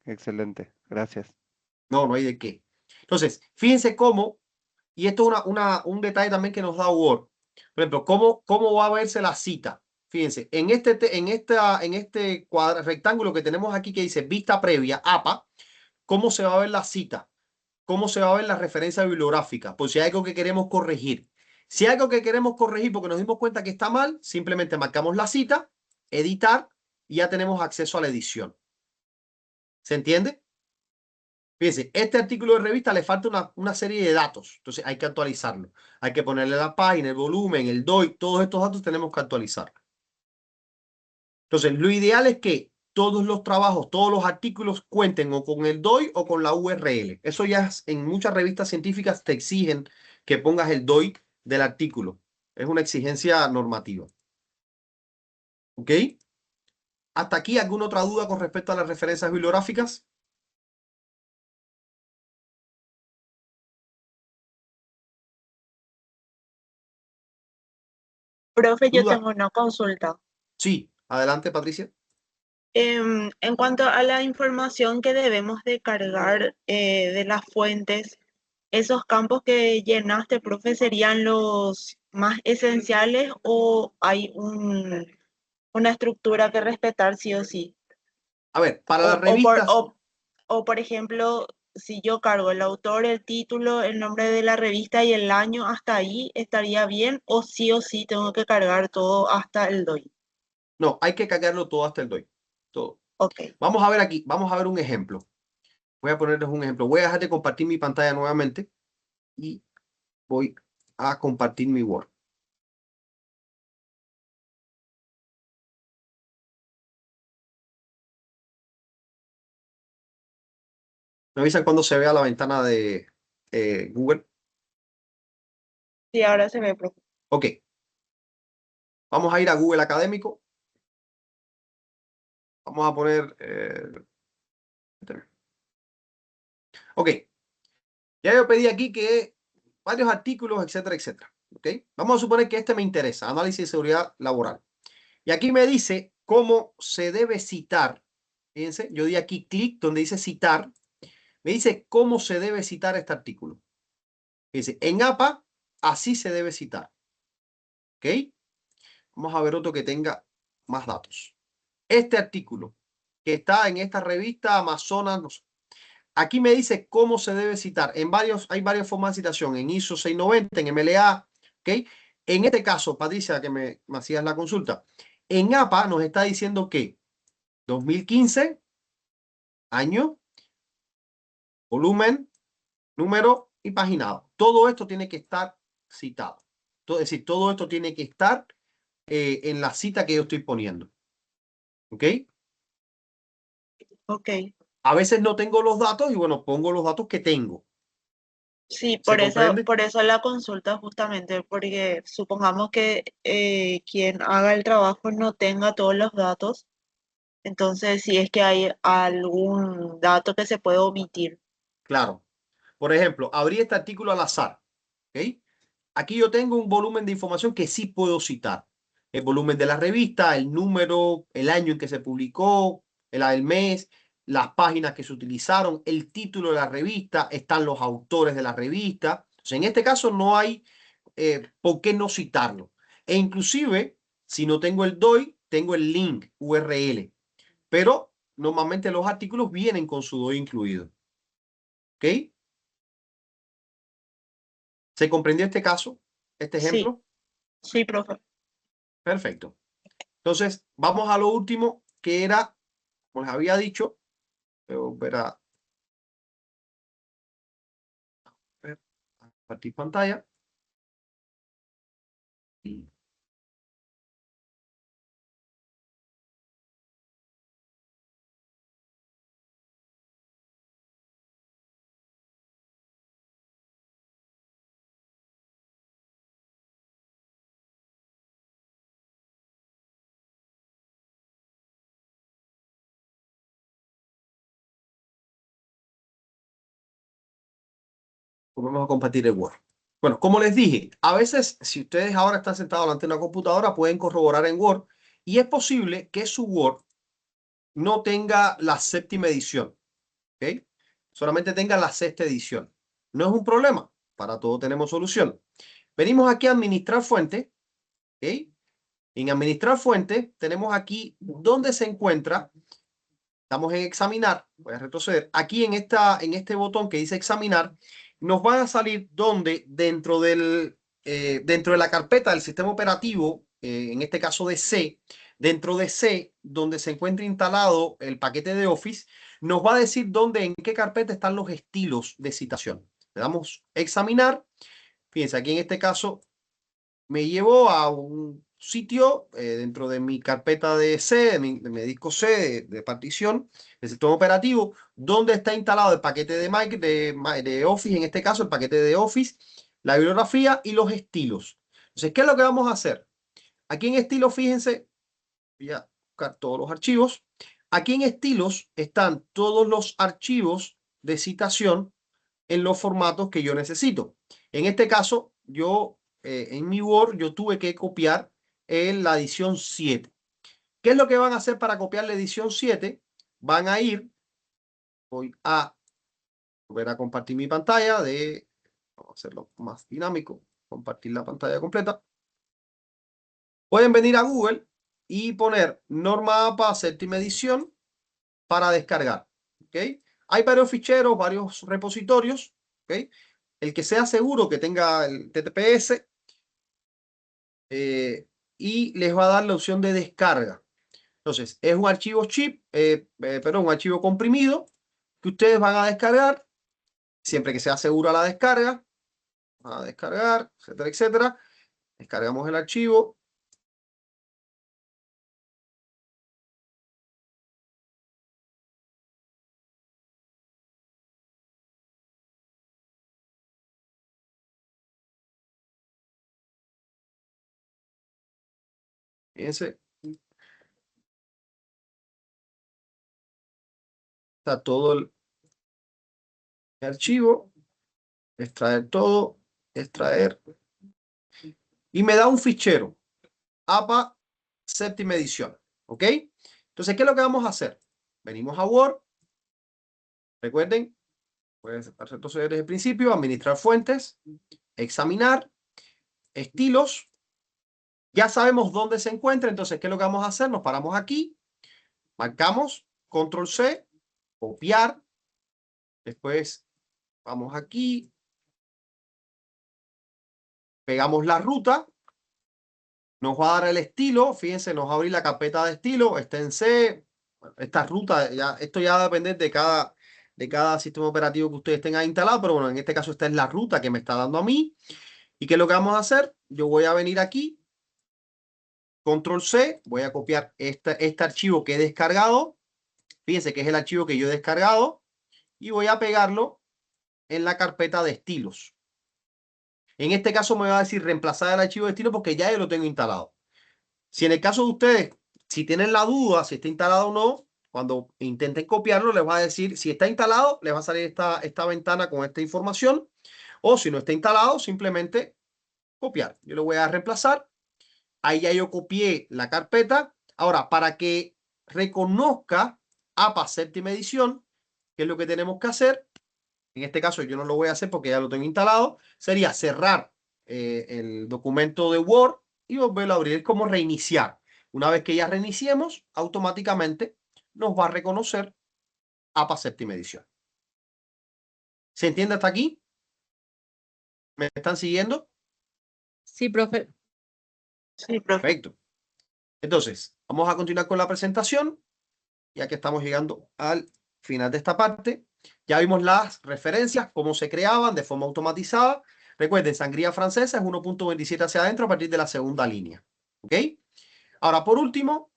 excelente, gracias. No, no hay de qué. Entonces, fíjense cómo, y esto es un detalle también que nos da Word. Por ejemplo, cómo va a verse la cita. Fíjense, en este rectángulo que tenemos aquí que dice vista previa, APA, cómo se va a ver la cita, cómo se va a ver la referencia bibliográfica, por si hay algo que queremos corregir. Si hay algo que queremos corregir porque nos dimos cuenta que está mal, simplemente marcamos la cita, editar y ya tenemos acceso a la edición. ¿Se entiende? Fíjense, este artículo de revista le falta una serie de datos, entonces hay que actualizarlo. Hay que ponerle la página, el volumen, el DOI, todos estos datos tenemos que actualizar. Entonces, lo ideal es que todos los trabajos, todos los artículos cuenten o con el DOI o con la URL. Eso ya en muchas revistas científicas te exigen que pongas el DOI del artículo. Es una exigencia normativa. ¿Ok? ¿Hasta aquí alguna otra duda con respecto a las referencias bibliográficas? Profe, yo ¿Duda? tengo una consulta. Sí. Adelante, Patricia. En cuanto a la información que debemos de cargar de las fuentes, ¿esos campos que llenaste, profe, serían los más esenciales o hay una estructura que respetar sí o sí? A ver, para las O, o, por, revistas, o, o, por ejemplo, si yo cargo el autor, el título, el nombre de la revista y el año, hasta ahí estaría bien, o sí tengo que cargar todo hasta el DOI. no, hay que cargarlo todo hasta el DOI. Todo. Ok. Vamos a ver aquí, vamos a ver un ejemplo. Voy a ponerles un ejemplo. Voy a dejar de compartir mi pantalla nuevamente y voy a compartir mi Word. ¿Me avisan cuando se vea la ventana de Google? Sí, ahora se ve, profe. Ok. Vamos a ir a Google Académico. Vamos a poner... ok. Ya yo pedí aquí que varios artículos, etcétera, etcétera. ¿Ok? Vamos a suponer que este me interesa, análisis de seguridad laboral. Y aquí me dice cómo se debe citar. Fíjense, yo di aquí clic donde dice citar. Me dice cómo se debe citar este artículo. Fíjense, en APA, así se debe citar. ¿Ok? Vamos a ver otro que tenga más datos. Este artículo que está en esta revista Amazonas, no sé. Aquí me dice cómo se debe citar. Hay varias formas de citación. En ISO 690, en MLA. ¿Ok? En este caso, Patricia, que me hacías la consulta. En APA nos está diciendo que 2015, año, volumen, número y paginado. Todo esto tiene que estar citado. Es decir, todo esto tiene que estar en la cita que yo estoy poniendo. ¿Ok? Ok. A veces no tengo los datos y bueno, pongo los datos que tengo. Sí, ¿Se comprende? por eso la consulta justamente, porque supongamos que quien haga el trabajo no tenga todos los datos, entonces si es que hay algún dato que se puede omitir. Claro. Por ejemplo, abrí este artículo al azar. ¿Ok? Aquí yo tengo un volumen de información que sí puedo citar. El volumen de la revista, el número, el año en que se publicó, el mes, las páginas que se utilizaron, el título de la revista, están los autores de la revista. O sea, en este caso no hay por qué no citarlo. E inclusive, si no tengo el DOI, tengo el link URL. Pero normalmente los artículos vienen con su DOI incluido. ¿Ok? ¿Se comprendió este caso? ¿Este Sí, ejemplo? sí, profe. Perfecto. Entonces, vamos a lo último, que era, como les había dicho, voy a compartir pantalla. Vamos a compartir el Word. Bueno, como les dije, a veces si ustedes ahora están sentados delante de una computadora, pueden corroborar en Word y es posible que su Word no tenga la séptima edición. ¿Ok? Solamente tenga la sexta edición. No es un problema. Para todo tenemos solución. Venimos aquí a administrar fuente. ¿Ok? En administrar fuente tenemos aquí donde se encuentra. Estamos en examinar. Voy a retroceder. Aquí en este botón que dice examinar, nos van a salir donde dentro de la carpeta del sistema operativo, en este caso de C, dentro de C, donde se encuentra instalado el paquete de Office, nos va a decir dónde, en qué carpeta están los estilos de citación. Le damos examinar. Fíjense, aquí en este caso me llevó a un sitio dentro de mi carpeta de C, de mi disco C de partición, del sistema operativo, donde está instalado el paquete de Office, en este caso el paquete de Office, la bibliografía y los estilos. Entonces, ¿qué es lo que vamos a hacer? Aquí en estilos, fíjense, voy a buscar todos los archivos. Aquí en estilos están todos los archivos de citación en los formatos que yo necesito. En este caso, en mi Word, yo tuve que copiar en la edición 7. ¿Qué es lo que van a hacer para copiar la edición 7? Van a ir, voy a volver a compartir mi pantalla vamos a hacerlo más dinámico, compartir la pantalla completa. Pueden venir a Google y poner norma APA séptima edición para descargar. ¿Ok? Hay varios ficheros, varios repositorios. ¿Ok? El que sea seguro que tenga el TTPS y les va a dar la opción de descarga. Entonces, es un archivo un archivo comprimido que ustedes van a descargar siempre que sea segura la descarga. a descargar, etcétera, etcétera. Descargamos el archivo. Fíjense. Está todo el archivo. Extraer todo. Extraer. Y me da un fichero. APA séptima edición. ¿Ok? Entonces, ¿qué es lo que vamos a hacer? Venimos a Word. Recuerden, pueden retroceder desde el principio, administrar fuentes, examinar, estilos. Ya sabemos dónde se encuentra, entonces, ¿qué es lo que vamos a hacer? Nos paramos aquí, marcamos, control C, copiar. Después vamos aquí, pegamos la ruta, nos va a dar el estilo. Fíjense, nos va a abrir la carpeta de estilo, está en C. Esta ruta, ya, esto ya va a depender de cada sistema operativo que ustedes tengan instalado, pero bueno, en este caso esta es la ruta que me está dando a mí. ¿Y qué es lo que vamos a hacer? Yo voy a venir aquí, control C, voy a copiar este archivo que he descargado. Fíjense que es el archivo que yo he descargado y voy a pegarlo en la carpeta de estilos. En este caso me va a decir reemplazar el archivo de estilo porque ya yo lo tengo instalado. Si en el caso de ustedes, si tienen la duda si está instalado o no, cuando intenten copiarlo, les va a decir, si está instalado, les va a salir esta ventana con esta información. O si no está instalado, simplemente copiar. Yo lo voy a reemplazar. Ahí ya yo copié la carpeta. Ahora, para que reconozca APA séptima edición, ¿qué es lo que tenemos que hacer? En este caso yo no lo voy a hacer porque ya lo tengo instalado. Sería cerrar el documento de Word y volverlo a abrir. Es como reiniciar. Una vez que ya reiniciemos, automáticamente nos va a reconocer APA séptima edición. ¿Se entiende hasta aquí? ¿Me están siguiendo? Sí, profe. Sí, profe. Perfecto. Entonces, vamos a continuar con la presentación, ya que estamos llegando al final de esta parte. Ya vimos las referencias, cómo se creaban de forma automatizada. Recuerden, sangría francesa es 1.27 hacia adentro a partir de la segunda línea. ¿Ok? Ahora, por último,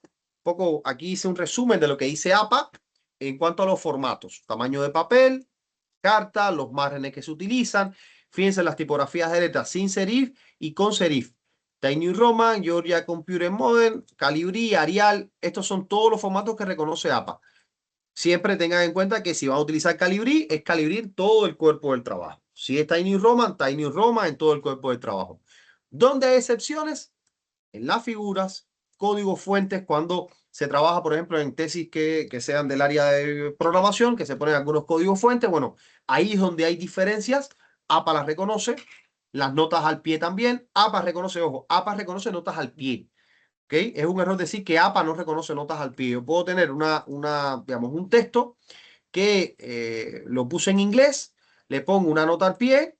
aquí hice un resumen de lo que dice APA en cuanto a los formatos. Tamaño de papel, carta, los márgenes que se utilizan. Fíjense las tipografías de letras sin serif y con serif. Times New Roman, Georgia Computer Modern, Calibri, Arial. Estos son todos los formatos que reconoce APA. Siempre tengan en cuenta que si van a utilizar Calibri, es Calibri en todo el cuerpo del trabajo. Si es Times New Roman en todo el cuerpo del trabajo. ¿Dónde hay excepciones? En las figuras, códigos fuentes, cuando se trabaja, por ejemplo, en tesis que sean del área de programación, que se ponen algunos códigos fuentes. Bueno, ahí es donde hay diferencias. APA las reconoce. Las notas al pie también. APA reconoce, ojo, APA reconoce notas al pie. ¿Okay? Es un error decir que APA no reconoce notas al pie. Yo puedo tener digamos, un texto que lo puse en inglés, le pongo una nota al pie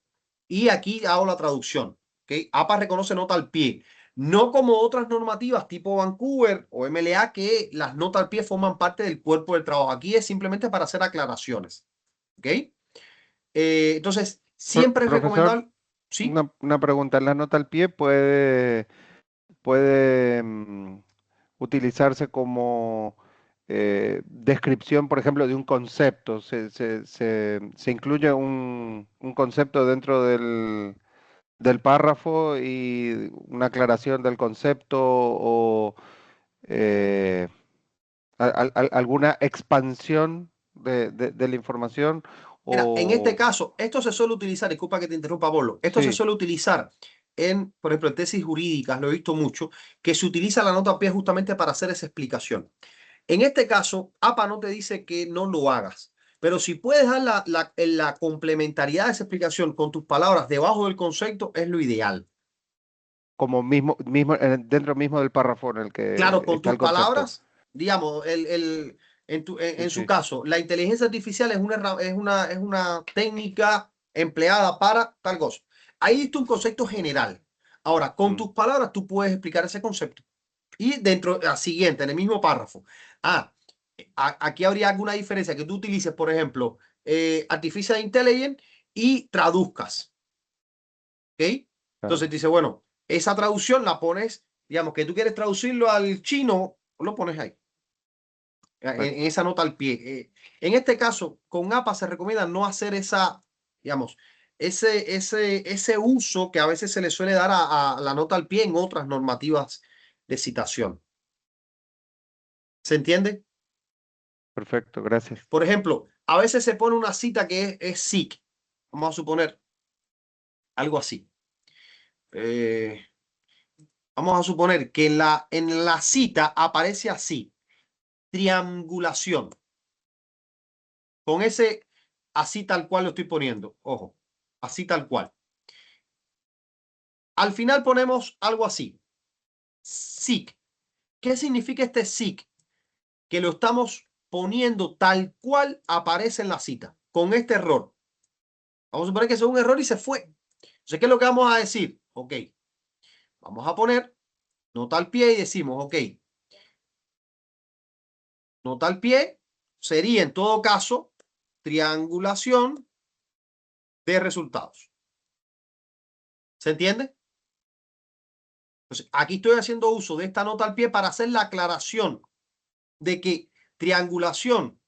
y aquí hago la traducción. ¿Okay? APA reconoce nota al pie. No como otras normativas tipo Vancouver o MLA que las notas al pie forman parte del cuerpo del trabajo. Aquí es simplemente para hacer aclaraciones. ¿Ok? Entonces, siempre es Profesor, recomendable. ¿Sí? una pregunta. ¿La nota al pie puede utilizarse como descripción, por ejemplo, de un concepto? ¿Se incluye un concepto dentro del párrafo y una aclaración del concepto o eh, alguna expansión de la información? Mira, en este O caso, esto se suele utilizar, disculpa que te interrumpa, Pablo, esto se sí, suele utilizar por ejemplo, en tesis jurídicas, lo he visto mucho, que se utiliza la nota a pie justamente para hacer esa explicación. En este caso, APA no te dice que no lo hagas, pero si puedes dar la complementariedad de esa explicación con tus palabras debajo del concepto, es lo ideal. como dentro mismo del párrafo en el que Claro, con está tus el concepto. palabras, digamos, en Sí, su sí. caso, la inteligencia artificial es una técnica empleada para tal cosa. Ahí diste un concepto general. Ahora, con Mm. tus palabras, tú puedes explicar ese concepto. Y dentro, la siguiente, en el mismo párrafo. Aquí habría alguna diferencia que tú utilices, por ejemplo, Artificial Intelligence y traduzcas. ¿Ok? Entonces dice, bueno, esa traducción la pones, digamos que tú quieres traducirlo al chino, lo pones ahí. En esa nota al pie. En este caso, con APA se recomienda no hacer esa, digamos, ese uso que a veces se le suele dar a la nota al pie en otras normativas de citación. ¿Se entiende? Perfecto, gracias. Por ejemplo, a veces se pone una cita que es SIC. Vamos a suponer algo así. Vamos a suponer que en la cita aparece así, triangulación. Con ese así tal cual lo estoy poniendo. Ojo, así tal cual. Al final ponemos algo así. SIC. ¿Qué significa este SIC? Que lo estamos poniendo tal cual aparece en la cita, con este error. Vamos a suponer que es un error y se fue. Entonces, ¿qué es lo que vamos a decir? Ok, vamos a poner nota al pie y decimos, ok, nota al pie sería en todo caso triangulación de resultados. ¿Se entiende? Entonces, aquí estoy haciendo uso de esta nota al pie para hacer la aclaración de que triangulación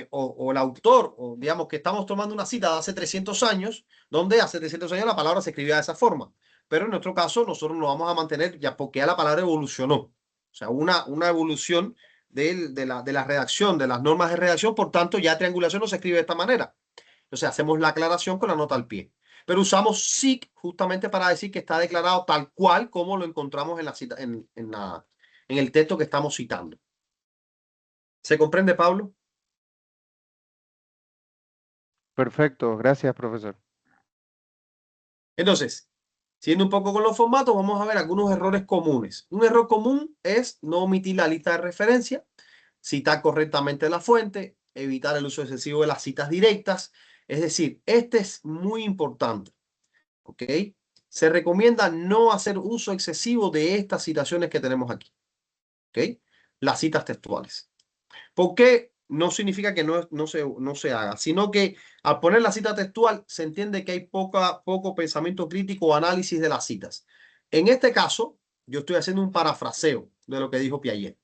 o el autor, o digamos que estamos tomando una cita de hace 300 años, donde hace 300 años la palabra se escribía de esa forma. Pero en nuestro caso, nosotros nos vamos a mantener ya porque ya la palabra evolucionó. O sea, una evolución de la redacción, de las normas de redacción, por tanto, ya triangulación no se escribe de esta manera. Entonces, hacemos la aclaración con la nota al pie. Pero usamos SIC justamente para decir que está declarado tal cual como lo encontramos en la cita, en el texto que estamos citando. ¿Se comprende, Pablo? Perfecto, gracias, profesor. Entonces, siguiendo un poco con los formatos, vamos a ver algunos errores comunes. Un error común es no omitir la lista de referencia, citar correctamente la fuente, evitar el uso excesivo de las citas directas. Es decir, este es muy importante. ¿Ok? Se recomienda no hacer uso excesivo de estas citaciones que tenemos aquí. ¿Ok? Las citas textuales. ¿Por qué? No significa que no se haga, sino que al poner la cita textual se entiende que hay poco pensamiento crítico o análisis de las citas. En este caso, yo estoy haciendo un parafraseo de lo que dijo Piaget.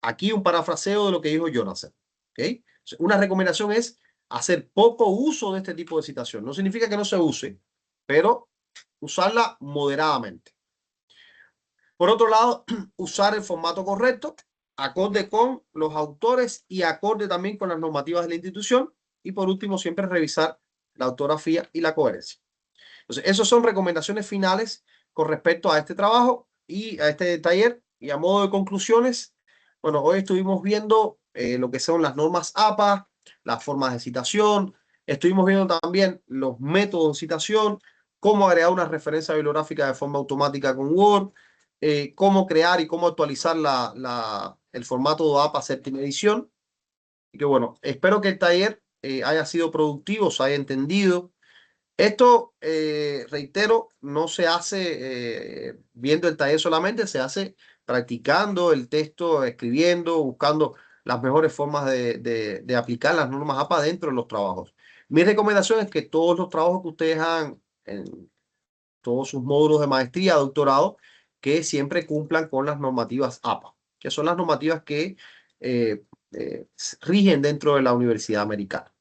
Aquí un parafraseo de lo que dijo Jonathan. ¿Okay? Una recomendación es hacer poco uso de este tipo de citación. No significa que no se use, pero usarla moderadamente. Por otro lado, usar el formato correcto, acorde con los autores y acorde también con las normativas de la institución. Y por último, siempre revisar la ortografía y la coherencia. Entonces, esas son recomendaciones finales con respecto a este trabajo y a este taller. Y a modo de conclusiones, bueno, hoy estuvimos viendo lo que son las normas APA, las formas de citación. Estuvimos viendo también los métodos de citación, cómo agregar una referencia bibliográfica de forma automática con Word, cómo crear y cómo actualizar el formato de APA séptima edición. Y que bueno, espero que el taller haya sido productivo, se haya entendido. Esto, reitero, no se hace viendo el taller solamente, se hace practicando el texto, escribiendo, buscando las mejores formas de aplicar las normas APA dentro de los trabajos. Mi recomendación es que todos los trabajos que ustedes hagan en todos sus módulos de maestría, doctorado, que siempre cumplan con las normativas APA, que son las normativas que eh, rigen dentro de la Universidad Americana.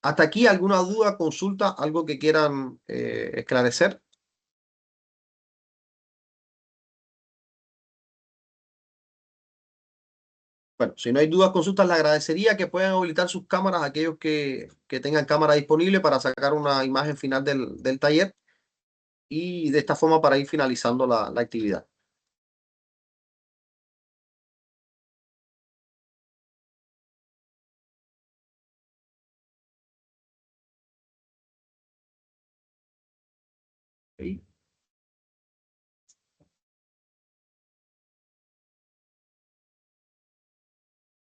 Hasta aquí, ¿alguna duda, consulta, algo que quieran esclarecer? Bueno, si no hay dudas, consultas, le agradecería que puedan habilitar sus cámaras a aquellos que tengan cámara disponible para sacar una imagen final del taller y de esta forma para ir finalizando la actividad. ¿Sí?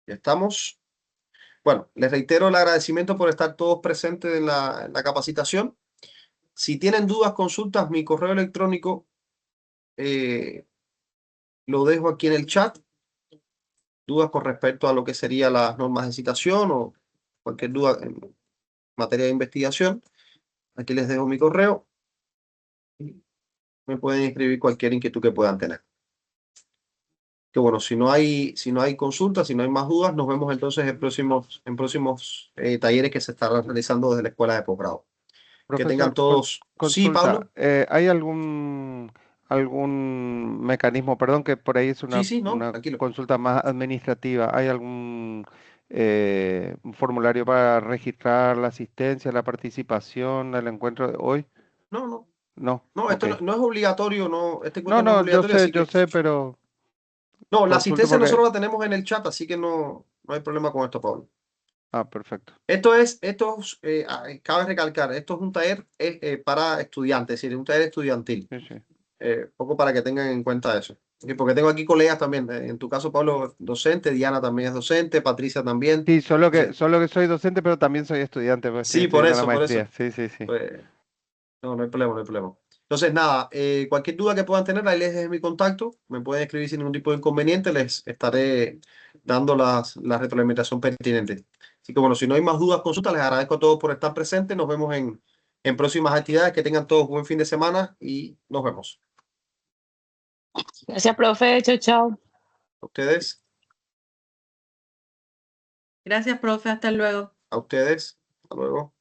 Ya estamos. Bueno, les reitero el agradecimiento por estar todos presentes en la capacitación. Si tienen dudas, consultas, mi correo electrónico lo dejo aquí en el chat. Dudas con respecto a lo que serían las normas de citación o cualquier duda en materia de investigación. Aquí les dejo mi correo. Me pueden escribir cualquier inquietud que puedan tener. Que bueno, si no hay consultas, si no hay más dudas, nos vemos entonces en próximos talleres que se estarán realizando desde la escuela de posgrado. Que tengan Profesor, todos. Sí, Pablo. consulta, ¿hay algún mecanismo, perdón que por ahí es Sí, no, una tranquilo. consulta más administrativa, ¿hay algún un formulario para registrar la asistencia, la participación del encuentro de hoy? No, Ok. esto no es obligatorio, no, este No, encuentro no es obligatorio, así yo que sé, pero no, la consulto asistencia porque... nosotros la tenemos en el chat, así que no hay problema con esto, Pablo. Ah, perfecto. Cabe recalcar, esto es un taller para estudiantes, es decir, es un taller estudiantil. Sí, sí. Poco para que tengan en cuenta eso. Porque tengo aquí colegas también, en tu caso, Pablo, docente, Diana también es docente, Patricia también. Sí, solo Entonces, que soy docente, pero también soy estudiante, pues estoy sí, por estudiando la eso, por eso. maestría. Sí, sí, sí. Pues, no hay problema, no hay problema. Entonces, nada, cualquier duda que puedan tener, ahí les dejo mi contacto, me pueden escribir sin ningún tipo de inconveniente, les estaré dando la retroalimentación pertinente. Así que bueno, si no hay más dudas, consultas, les agradezco a todos por estar presentes, nos vemos en próximas actividades, que tengan todos buen fin de semana y nos vemos. Gracias, profe. Chao, chao. A ustedes, Gracias, profe. Hasta luego. hasta luego.